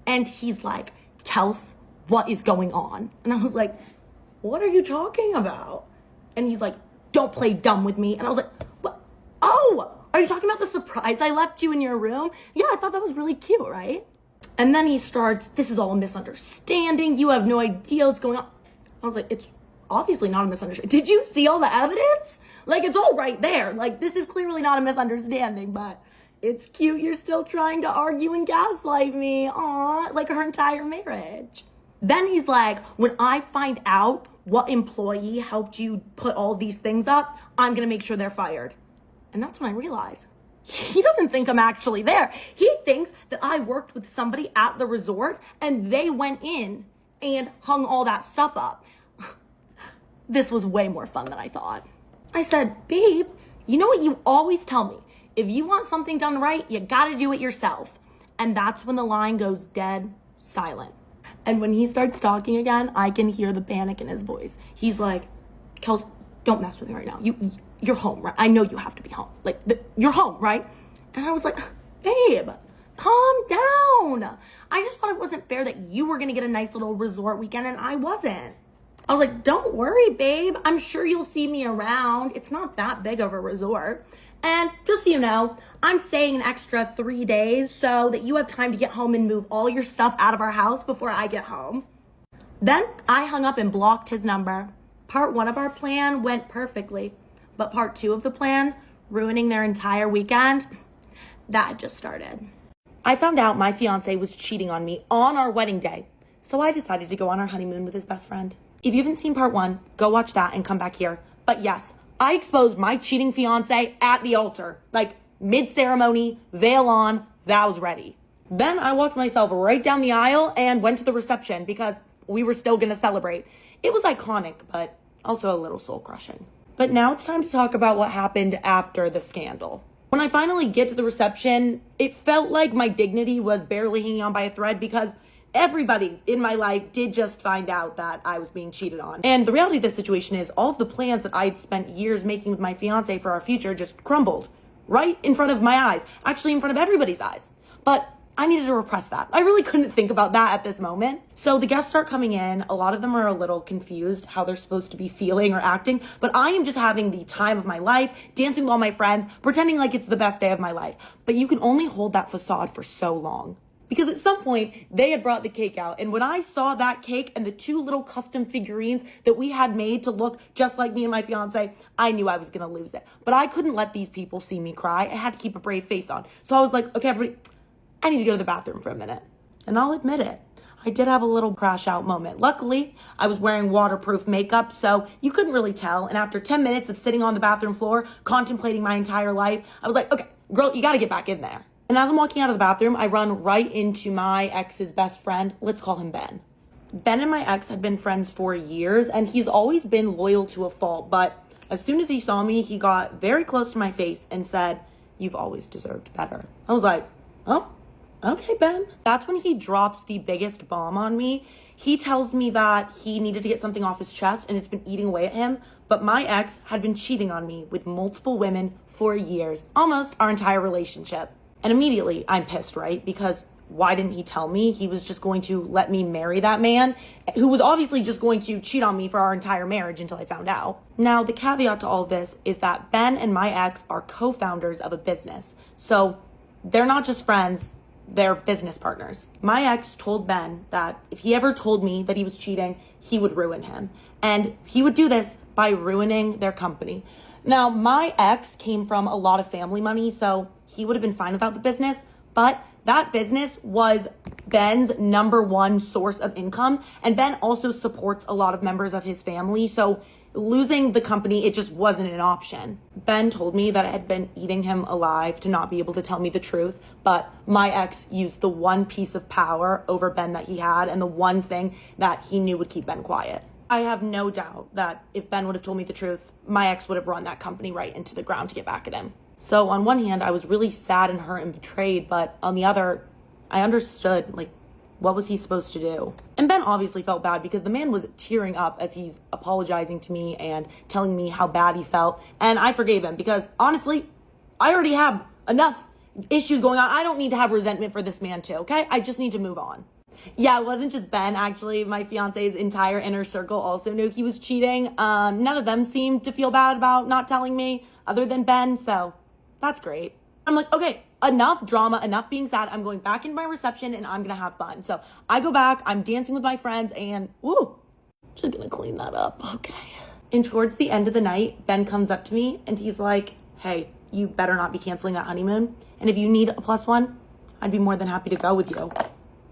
And he's like, Kels, what is going on? And I was like, what are you talking about? And he's like, don't play dumb with me. And I was like, what? Oh, are you talking about the surprise I left you in your room? Yeah, I thought that was really cute, right? And then he starts, this is all a misunderstanding. You have no idea what's going on. I was like, it's obviously not a misunderstanding. Did you see all the evidence? Like, it's all right there. Like, this is clearly not a misunderstanding, but it's cute. You're still trying to argue and gaslight me. Aw, like our entire marriage. Then he's like, when I find out what employee helped you put all these things up, I'm going to make sure they're fired. And that's when I realized He doesn't think I'm actually there. He thinks that I worked with somebody at the resort and they went in and hung all that stuff up. This was way more fun than I thought. I said, babe, you know what you always tell me? If you want something done right, you gotta do it yourself. And that's when the line goes dead silent. And when he starts talking again, I can hear the panic in his voice. He's like, Kels, don't mess with me right now. You're home, right? I know you have to be home. Like, you're home, right? And I was like, babe, calm down. I just thought it wasn't fair that you were gonna get a nice little resort weekend and I wasn't. I was like, don't worry, babe. I'm sure you'll see me around. It's not that big of a resort. And just so you know, I'm staying an extra 3 days so that you have time to get home and move all your stuff out of our house before I get home. Then I hung up and blocked his number. Part 1 of our plan went perfectly, but part 2 of the plan, ruining their entire weekend, that had just started. I found out my fiance was cheating on me on our wedding day, so I decided to go on our honeymoon with his best friend. If you haven't seen part 1, go watch that and come back here. But yes, I exposed my cheating fiance at the altar, like mid-ceremony, veil on, vows ready. Then I walked myself right down the aisle and went to the reception because we were still gonna celebrate. It was iconic, but also a little soul-crushing. But now it's time to talk about what happened after the scandal. When I finally get to the reception, it felt like my dignity was barely hanging on by a thread because everybody in my life did just find out that I was being cheated on. And the reality of this situation is all of the plans that I'd spent years making with my fiance for our future just crumbled right in front of my eyes, actually in front of everybody's eyes. But I needed to repress that. I really couldn't think about that at this moment. So the guests start coming in. A lot of them are a little confused how they're supposed to be feeling or acting, but I am just having the time of my life, dancing with all my friends, pretending like it's the best day of my life. But you can only hold that facade for so long. Because at some point, they had brought the cake out. And when I saw that cake and the 2 little custom figurines that we had made to look just like me and my fiance, I knew I was going to lose it. But I couldn't let these people see me cry. I had to keep a brave face on. So I was like, okay, everybody, I need to go to the bathroom for a minute. And I'll admit it, I did have a little crash out moment. Luckily, I was wearing waterproof makeup, so you couldn't really tell. And after 10 minutes of sitting on the bathroom floor, contemplating my entire life, I was like, okay, girl, you got to get back in there. And as I'm walking out of the bathroom, I run right into my ex's best friend. Let's call him Ben. Ben and my ex had been friends for years, and he's always been loyal to a fault. But as soon as he saw me, he got very close to my face and said, "You've always deserved better." I was like, oh, okay, Ben. That's when he drops the biggest bomb on me. He tells me that he needed to get something off his chest and it's been eating away at him. But my ex had been cheating on me with multiple women for years, almost our entire relationship. And immediately I'm pissed, right? Because why didn't he tell me he was just going to let me marry that man who was obviously just going to cheat on me for our entire marriage until I found out? Now, the caveat to all of this is that Ben and my ex are co-founders of a business. So they're not just friends, they're business partners. My ex told Ben that if he ever told me that he was cheating, he would ruin him. And he would do this by ruining their company. Now, my ex came from a lot of family money, so he would have been fine without the business, but that business was Ben's #1 source of income, and Ben also supports a lot of members of his family, so losing the company, it just wasn't an option. Ben told me that it had been eating him alive to not be able to tell me the truth, but my ex used the one piece of power over Ben that he had and the one thing that he knew would keep Ben quiet. I have no doubt that if Ben would have told me the truth, my ex would have run that company right into the ground to get back at him. So on one hand, I was really sad and hurt and betrayed, but on the other, I understood, like, what was he supposed to do? And Ben obviously felt bad because the man was tearing up as he's apologizing to me and telling me how bad he felt. And I forgave him because honestly, I already have enough issues going on. I don't need to have resentment for this man too, okay? I just need to move on. Yeah, it wasn't just Ben, actually. My fiance's entire inner circle also knew he was cheating. None of them seemed to feel bad about not telling me other than Ben, so that's great. I'm like, okay, enough drama, enough being sad. I'm going back into my reception and I'm gonna have fun. So I go back, I'm dancing with my friends and just gonna clean that up, okay. And towards the end of the night, Ben comes up to me and he's like, hey, you better not be canceling that honeymoon. And if you need a +1, I'd be more than happy to go with you.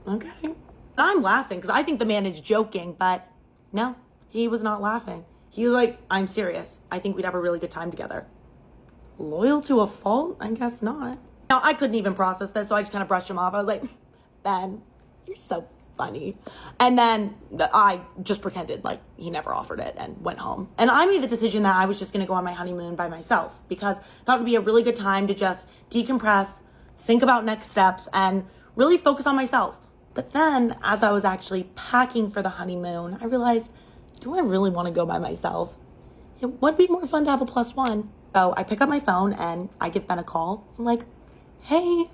Okay. And I'm laughing because I think the man is joking, but no, he was not laughing. He was like, I'm serious. I think we'd have a really good time together. loyal to a fault? I guess not. Now, I couldn't even process this, so I just kind of brushed him off. I was like, Ben, you're so funny. And then I just pretended like he never offered it and went home. And I made the decision that I was just going to go on my honeymoon by myself because I thought it would be a really good time to just decompress, think about next steps, and really focus on myself. But then as I was actually packing for the honeymoon, I realized, do I really want to go by myself? It would be more fun to have a plus one. So I pick up my phone and I give Ben a call. I'm like, hey,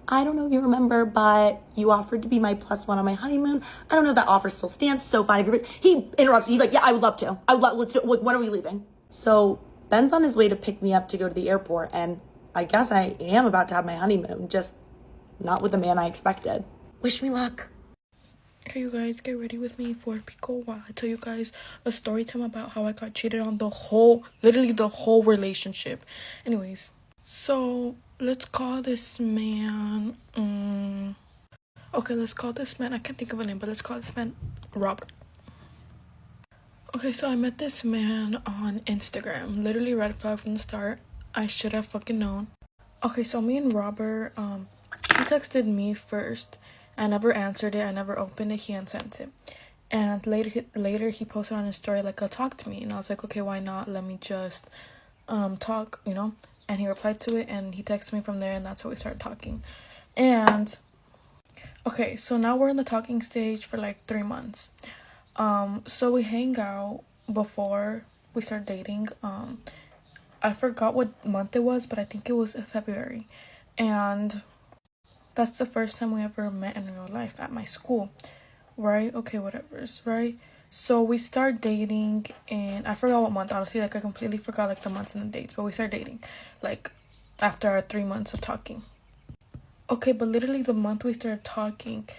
I don't know if you remember, but you offered to be my plus one on my honeymoon. I don't know if that offer still stands. So fine. He interrupts. He's like, yeah, I would love to. Let's do it. When are we leaving? So Ben's on his way to pick me up to go to the airport. And I guess I am about to have my honeymoon, just not with the man I expected. Wish me luck. Okay, you guys, get ready with me for a pico while I tell you guys a story time about how I got cheated on literally the whole relationship. Anyways, so let's call this man, okay, let's call this man, I can't think of a name, but let's call this man Robert. Okay, so I met this man on Instagram, literally red flag from the start. I should have fucking known. Okay, so me and Robert, he texted me first. I never answered it. I never opened it. He unsent it. And later he posted on his story, like, talk to me. And I was like, okay, why not? Let me just talk, you know? And he replied to it, and he texted me from there, and that's how we started talking. And, okay, so now we're in the talking stage for, like, 3 months. So we hang out before we start dating. I forgot what month it was, but I think it was February. And that's the first time we ever met in real life at my school, right? Okay, whatever's, right? So we start dating, and I forgot what month, honestly. Like, I completely forgot, like, the months and the dates. But we start dating, like, after our 3 months of talking. Okay, but literally the month we started talking,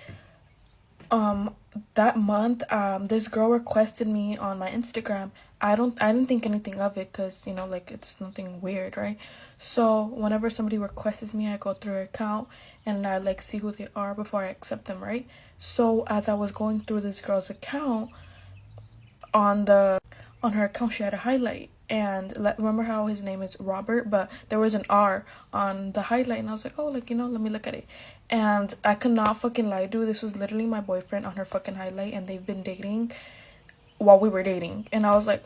that month, this girl requested me on my Instagram. I didn't think anything of it because, you know, like, it's nothing weird, right? So whenever somebody requests me, I go through her account and I, like, see who they are before I accept them, right? So as I was going through this girl's account, on her account, she had a highlight. And remember how his name is Robert, but there was an R on the highlight, and I was like, oh, like, you know, let me look at it. And I could not fucking lie, dude. This was literally my boyfriend on her fucking highlight, and they've been dating while we were dating. And I was like,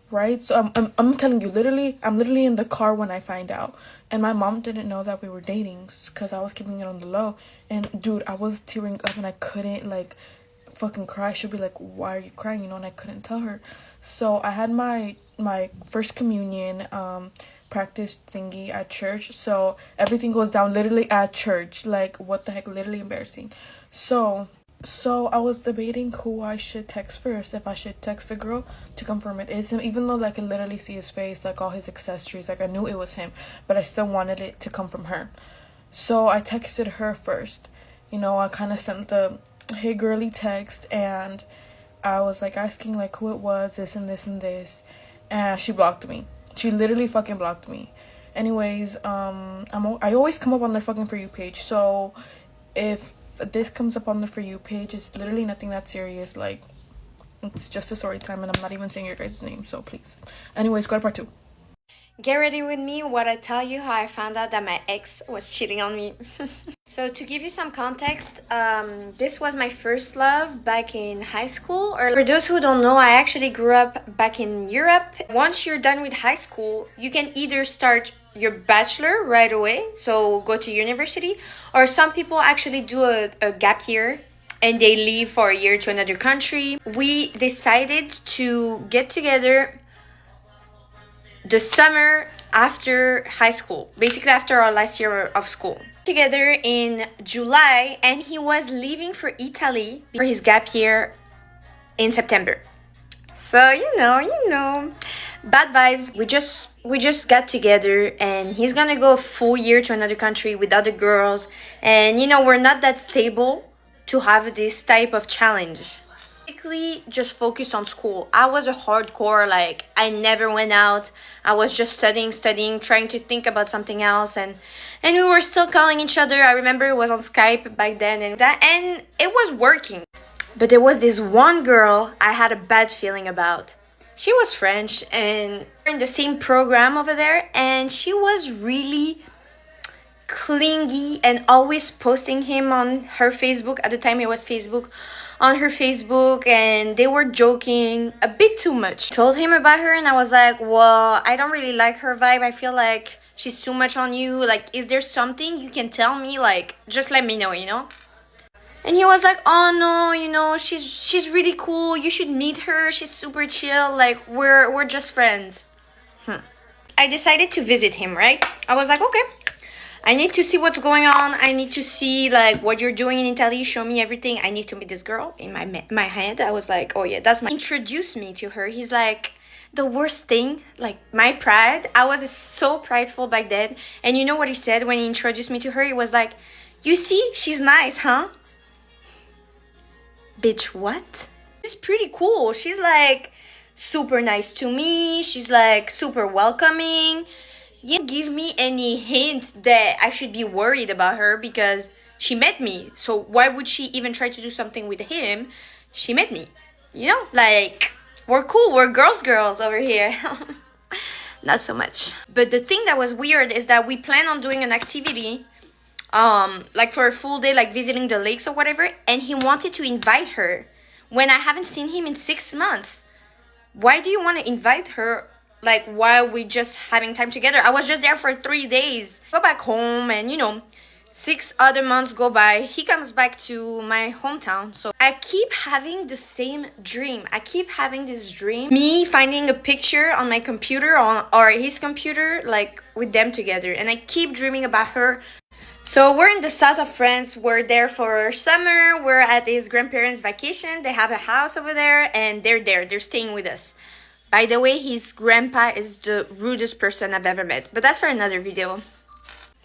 right? So I'm telling you, I'm literally in the car when I find out. And my mom didn't know that we were dating because I was keeping it on the low. And dude, I was tearing up and I couldn't, like, fucking cry. She'd be like, why are you crying, you know? And I couldn't tell her. So I had my first communion practice thingy at church. So everything goes down literally at church. Like, what the heck? Literally embarrassing. So I was debating who I should text first. If I should text the girl to confirm it is him, even though, like, I could literally see his face, like, all his accessories. Like, I knew it was him, but I still wanted it to come from her. So I texted her first. You know, I kind of sent the hey girly text, and I was, like, asking, like, who it was, this and this and this, and she blocked me. She literally fucking blocked me. Anyways, I always come up on their fucking For You page, so if this comes up on the For You page, it's literally nothing that serious. Like, it's just a story time, and I'm not even saying your guys' name, so please. Anyways, go to part 2. Get ready with me while I tell you how I found out that my ex was cheating on me. So to give you some context, this was my first love back in high school. Or for those who don't know, I actually grew up back in Europe. Once you're done with high school, you can either start your bachelor right away, so go to university, or some people actually do a gap year and they leave for a year to another country. We decided to get together the summer after high school, basically after our last year of school. Together in July, and he was leaving for Italy for his gap year in September. So you know, bad vibes. We just got together, and he's gonna go a full year to another country with other girls, and you know, we're not that stable to have this type of challenge. Basically just focused on school. I was a hardcore, like, I never went out. I was just studying, trying to think about something else, and we were still calling each other. I remember it was on Skype back then, and it was working. But there was this one girl I had a bad feeling about. She was French and in the same program over there, and she was really clingy and always posting him on her Facebook. At the time it was Facebook, on her Facebook, and they were joking a bit too much. Told him about her and I was like, well, I don't really like her vibe. I feel like she's too much on you. Like, is there something you can tell me? Like, just let me know, you know? And he was like, oh no, you know, she's really cool. You should meet her. She's super chill. Like, we're just friends. I decided to visit him, right? I was like, okay, I need to see what's going on. I need to see like what you're doing in Italy. Show me everything. I need to meet this girl. In my head, I was like, oh yeah, that's my. Introduce me to her. He's like, the worst thing, like my pride. I was so prideful back then. And you know what he said when he introduced me to her? He was like, you see, she's nice, huh? Bitch, what? She's pretty cool. She's like super nice to me. She's like super welcoming. You didn't give me any hint that I should be worried about her because she met me. So why would she even try to do something with him? She met me. You know, like, we're cool. We're girls over here. Not so much. But the thing that was weird is that we plan on doing an activity, like for a full day, like visiting the lakes or whatever, and he wanted to invite her when I haven't seen him in 6 months. Why do you want to invite her, like, while we just having time together? I was just there for 3 days. Go back home and, you know, 6 other months go by. He comes back to my hometown. So I keep having the same dream. I keep having this dream. Me finding a picture on my computer or his computer, like, with them together. And I keep dreaming about her. So we're in the south of France. We're there for summer. We're at his grandparents' vacation. They have a house over there and they're there. They're staying with us. By the way, his grandpa is the rudest person I've ever met. But that's for another video.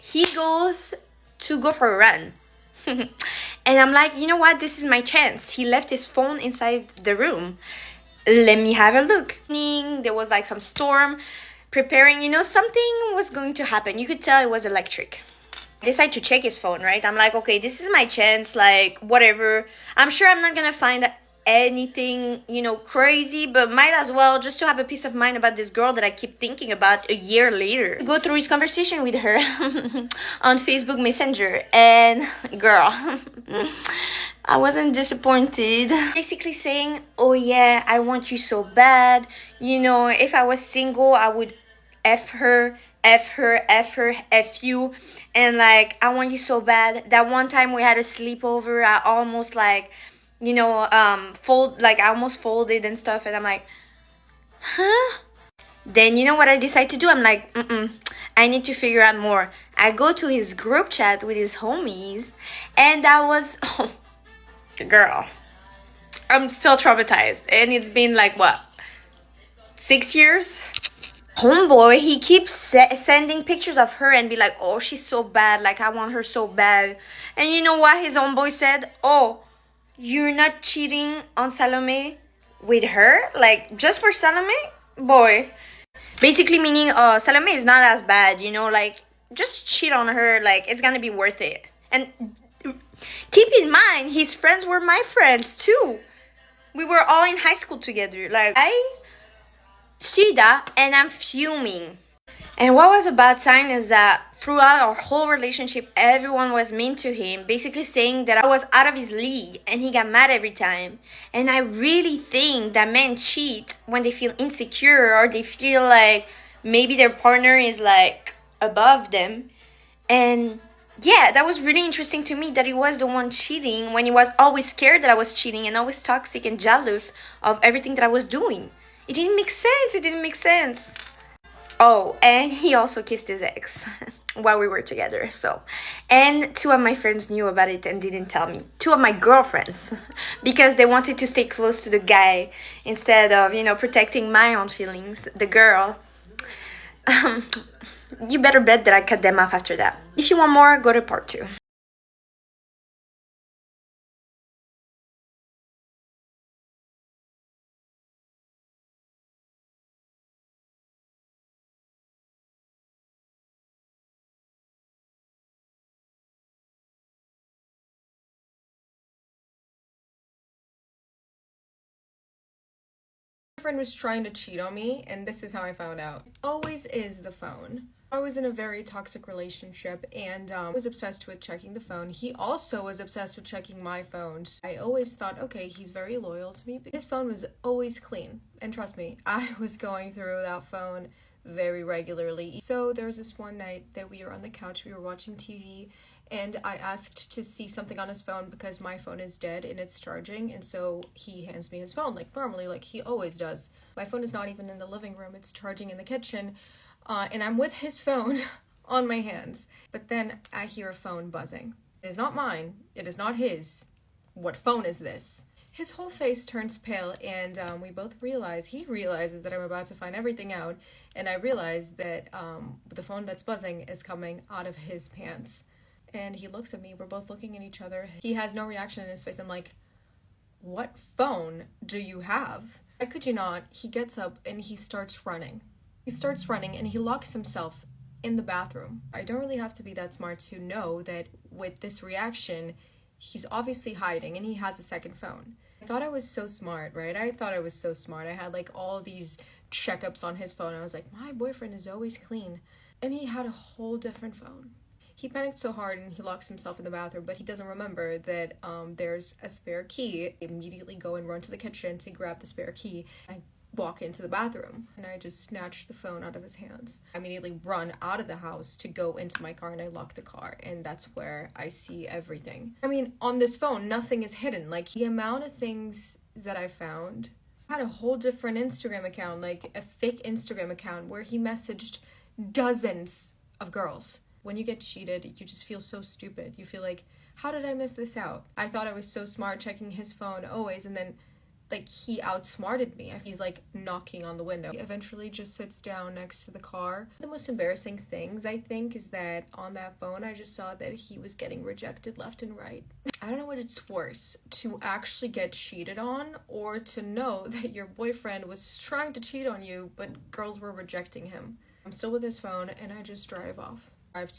He goes to go for a run. And I'm like, you know what? This is my chance. He left his phone inside the room. Let me have a look. There was like some storm preparing. You know, something was going to happen. You could tell it was electric. I decided to check his phone, right? I'm like, okay, this is my chance, like, whatever. I'm sure I'm not gonna find anything, you know, crazy, but might as well just to have a peace of mind about this girl that I keep thinking about a year later. Go through his conversation with her on Facebook Messenger, and girl, I wasn't disappointed. Basically saying, oh yeah, I want you so bad. You know, if I was single, I would F her, F her, F her, F you. And like, I want you so bad. That one time we had a sleepover, I almost like, you know, I almost folded and stuff. And I'm like, huh? Then you know what I decide to do? I'm like, I need to figure out more. I go to his group chat with his homies. And that was, oh, girl, I'm still traumatized. And it's been like, what, 6 years? Homeboy, he keeps sending pictures of her and be like, oh, she's so bad, like I want her so bad. And you know what his homeboy said? Oh, you're not cheating on Salome with her? Like, just for Salome? Boy. Basically meaning, Salome is not as bad, you know, like, just cheat on her, like, it's gonna be worth it. And keep in mind, his friends were my friends too. We were all in high school together. Like, I see that and I'm fuming. And what was a bad sign is that throughout our whole relationship, everyone was mean to him, basically saying that I was out of his league and he got mad every time. And I really think that men cheat when they feel insecure or they feel like maybe their partner is like above them. And yeah, that was really interesting to me that he was the one cheating when he was always scared that I was cheating and always toxic and jealous of everything that I was doing. It didn't make sense. It didn't make sense. Oh, and he also kissed his ex while we were together. So, and 2 of my friends knew about it and didn't tell me. 2 of my girlfriends, because they wanted to stay close to the guy instead of, you know, protecting my own feelings, the girl. You better bet that I cut them off after that. If you want more, go to part 2. boyfriend was trying to cheat on me, and this is how I found out. Always is the phone. I was in a very toxic relationship and was obsessed with checking the phone. He also was obsessed with checking my phone. So I always thought, okay, he's very loyal to me. But his phone was always clean. And trust me, I was going through that phone very regularly. So there was this one night that we were on the couch, we were watching TV, and I asked to see something on his phone because my phone is dead and it's charging, and so he hands me his phone like normally, like he always does. My phone is not even in the living room, it's charging in the kitchen, and I'm with his phone on my hands. But then I hear a phone buzzing. It is not mine, it is not his. What phone is this? His whole face turns pale, and we both realize, he realizes that I'm about to find everything out, and I realize that the phone that's buzzing is coming out of his pants. And he looks at me, we're both looking at each other. He has no reaction in his face. I'm like, what phone do you have? I kid you not, he gets up and he starts running. He starts running and he locks himself in the bathroom. I don't really have to be that smart to know that with this reaction, he's obviously hiding and he has a second phone. I thought I was so smart, right? I thought I was so smart. I had like all these checkups on his phone. I was like, my boyfriend is always clean. And he had a whole different phone. He panicked so hard and he locks himself in the bathroom, but he doesn't remember that there's a spare key. I immediately go and run to the kitchen to grab the spare key. I walk into the bathroom and I just snatch the phone out of his hands. I immediately run out of the house to go into my car and I lock the car, and that's where I see everything. I mean, on this phone, nothing is hidden. Like, the amount of things that I found. I had a whole different Instagram account, like a fake Instagram account where he messaged dozens of girls. When you get cheated, you just feel so stupid. You feel like, how did I miss this out? I thought I was so smart checking his phone always, and then like he outsmarted me. He's like knocking on the window. He eventually just sits down next to the car. The most embarrassing things, I think, is that on that phone I just saw that he was getting rejected left and right. I don't know what it's worse, to actually get cheated on or to know that your boyfriend was trying to cheat on you but girls were rejecting him. I'm still with his phone and I just drive off.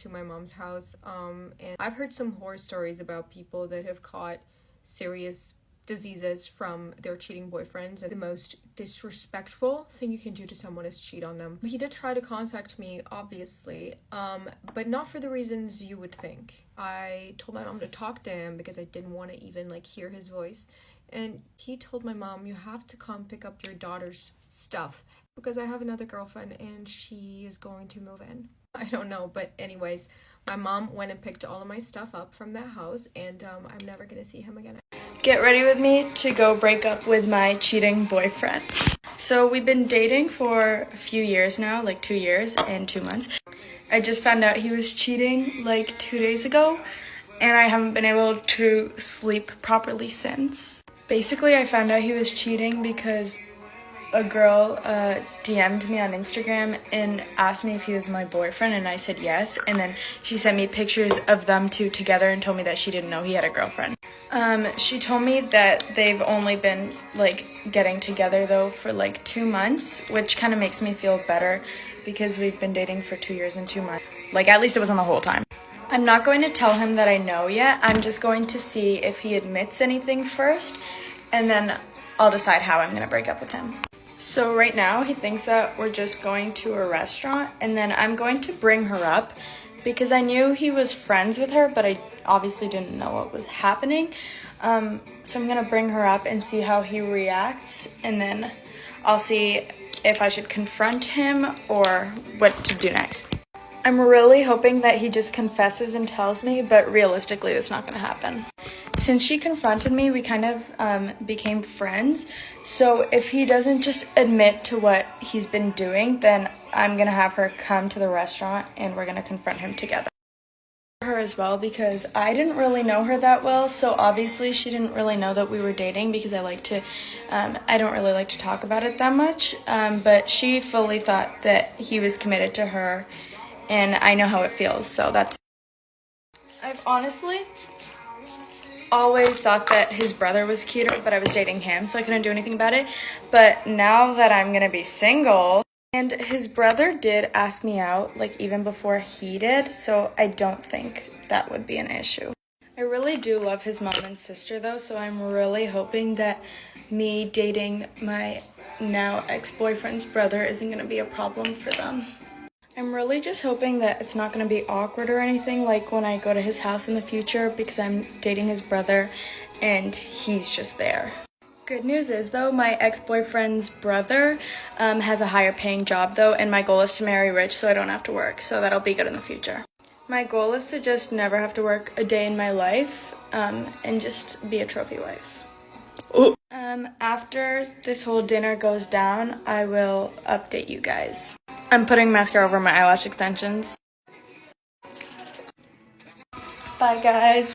To my mom's house, and I've heard some horror stories about people that have caught serious diseases from their cheating boyfriends, and the most disrespectful thing you can do to someone is cheat on them. He did try to contact me, obviously, but not for the reasons you would think. I told my mom to talk to him because I didn't want to even like hear his voice, and he told my mom, you have to come pick up your daughter's stuff because I have another girlfriend and she is going to move in. I don't know, but anyways, my mom went and picked all of my stuff up from that house, and I'm never gonna see him again. Get ready with me to go break up with my cheating boyfriend. So we've been dating for a few years now, like 2 years and 2 months. I just found out he was cheating like 2 days ago, and I haven't been able to sleep properly since. Basically, I found out he was cheating because a girl DM'd me on Instagram and asked me if he was my boyfriend, and I said yes, and then she sent me pictures of them two together and told me that she didn't know he had a girlfriend. She told me that they've only been like getting together though for like 2 months, which kind of makes me feel better because we've been dating for 2 years and 2 months. Like, at least it wasn't the whole time. I'm not going to tell him that I know yet. I'm just going to see if he admits anything first, and then I'll decide how I'm gonna break up with him. So right now, he thinks that we're just going to a restaurant, and then I'm going to bring her up because I knew he was friends with her, but I obviously didn't know what was happening. So I'm going to bring her up and see how he reacts, and then I'll see if I should confront him or what to do next. I'm really hoping that he just confesses and tells me, but realistically, that's not going to happen. Since she confronted me, we kind of became friends. So if he doesn't just admit to what he's been doing, then I'm going to have her come to the restaurant and we're going to confront him together. Her as well, because I didn't really know her that well, so obviously she didn't really know that we were dating because I don't really like to talk about it that much, but she fully thought that he was committed to her, and I know how it feels, so that's... I've honestly always thought that his brother was cuter, but I was dating him, so I couldn't do anything about it. But now that I'm gonna be single, and his brother did ask me out, like even before he did, so I don't think that would be an issue. I really do love his mom and sister though, so I'm really hoping that me dating my now ex-boyfriend's brother isn't gonna be a problem for them. I'm really just hoping that it's not gonna be awkward or anything like when I go to his house in the future because I'm dating his brother and he's just there. Good news is though, my ex-boyfriend's brother has a higher paying job though, and my goal is to marry rich so I don't have to work, so that'll be good in the future. My goal is to just never have to work a day in my life and just be a trophy wife. After this whole dinner goes down, I will update you guys. I'm putting mascara over my eyelash extensions. Bye guys.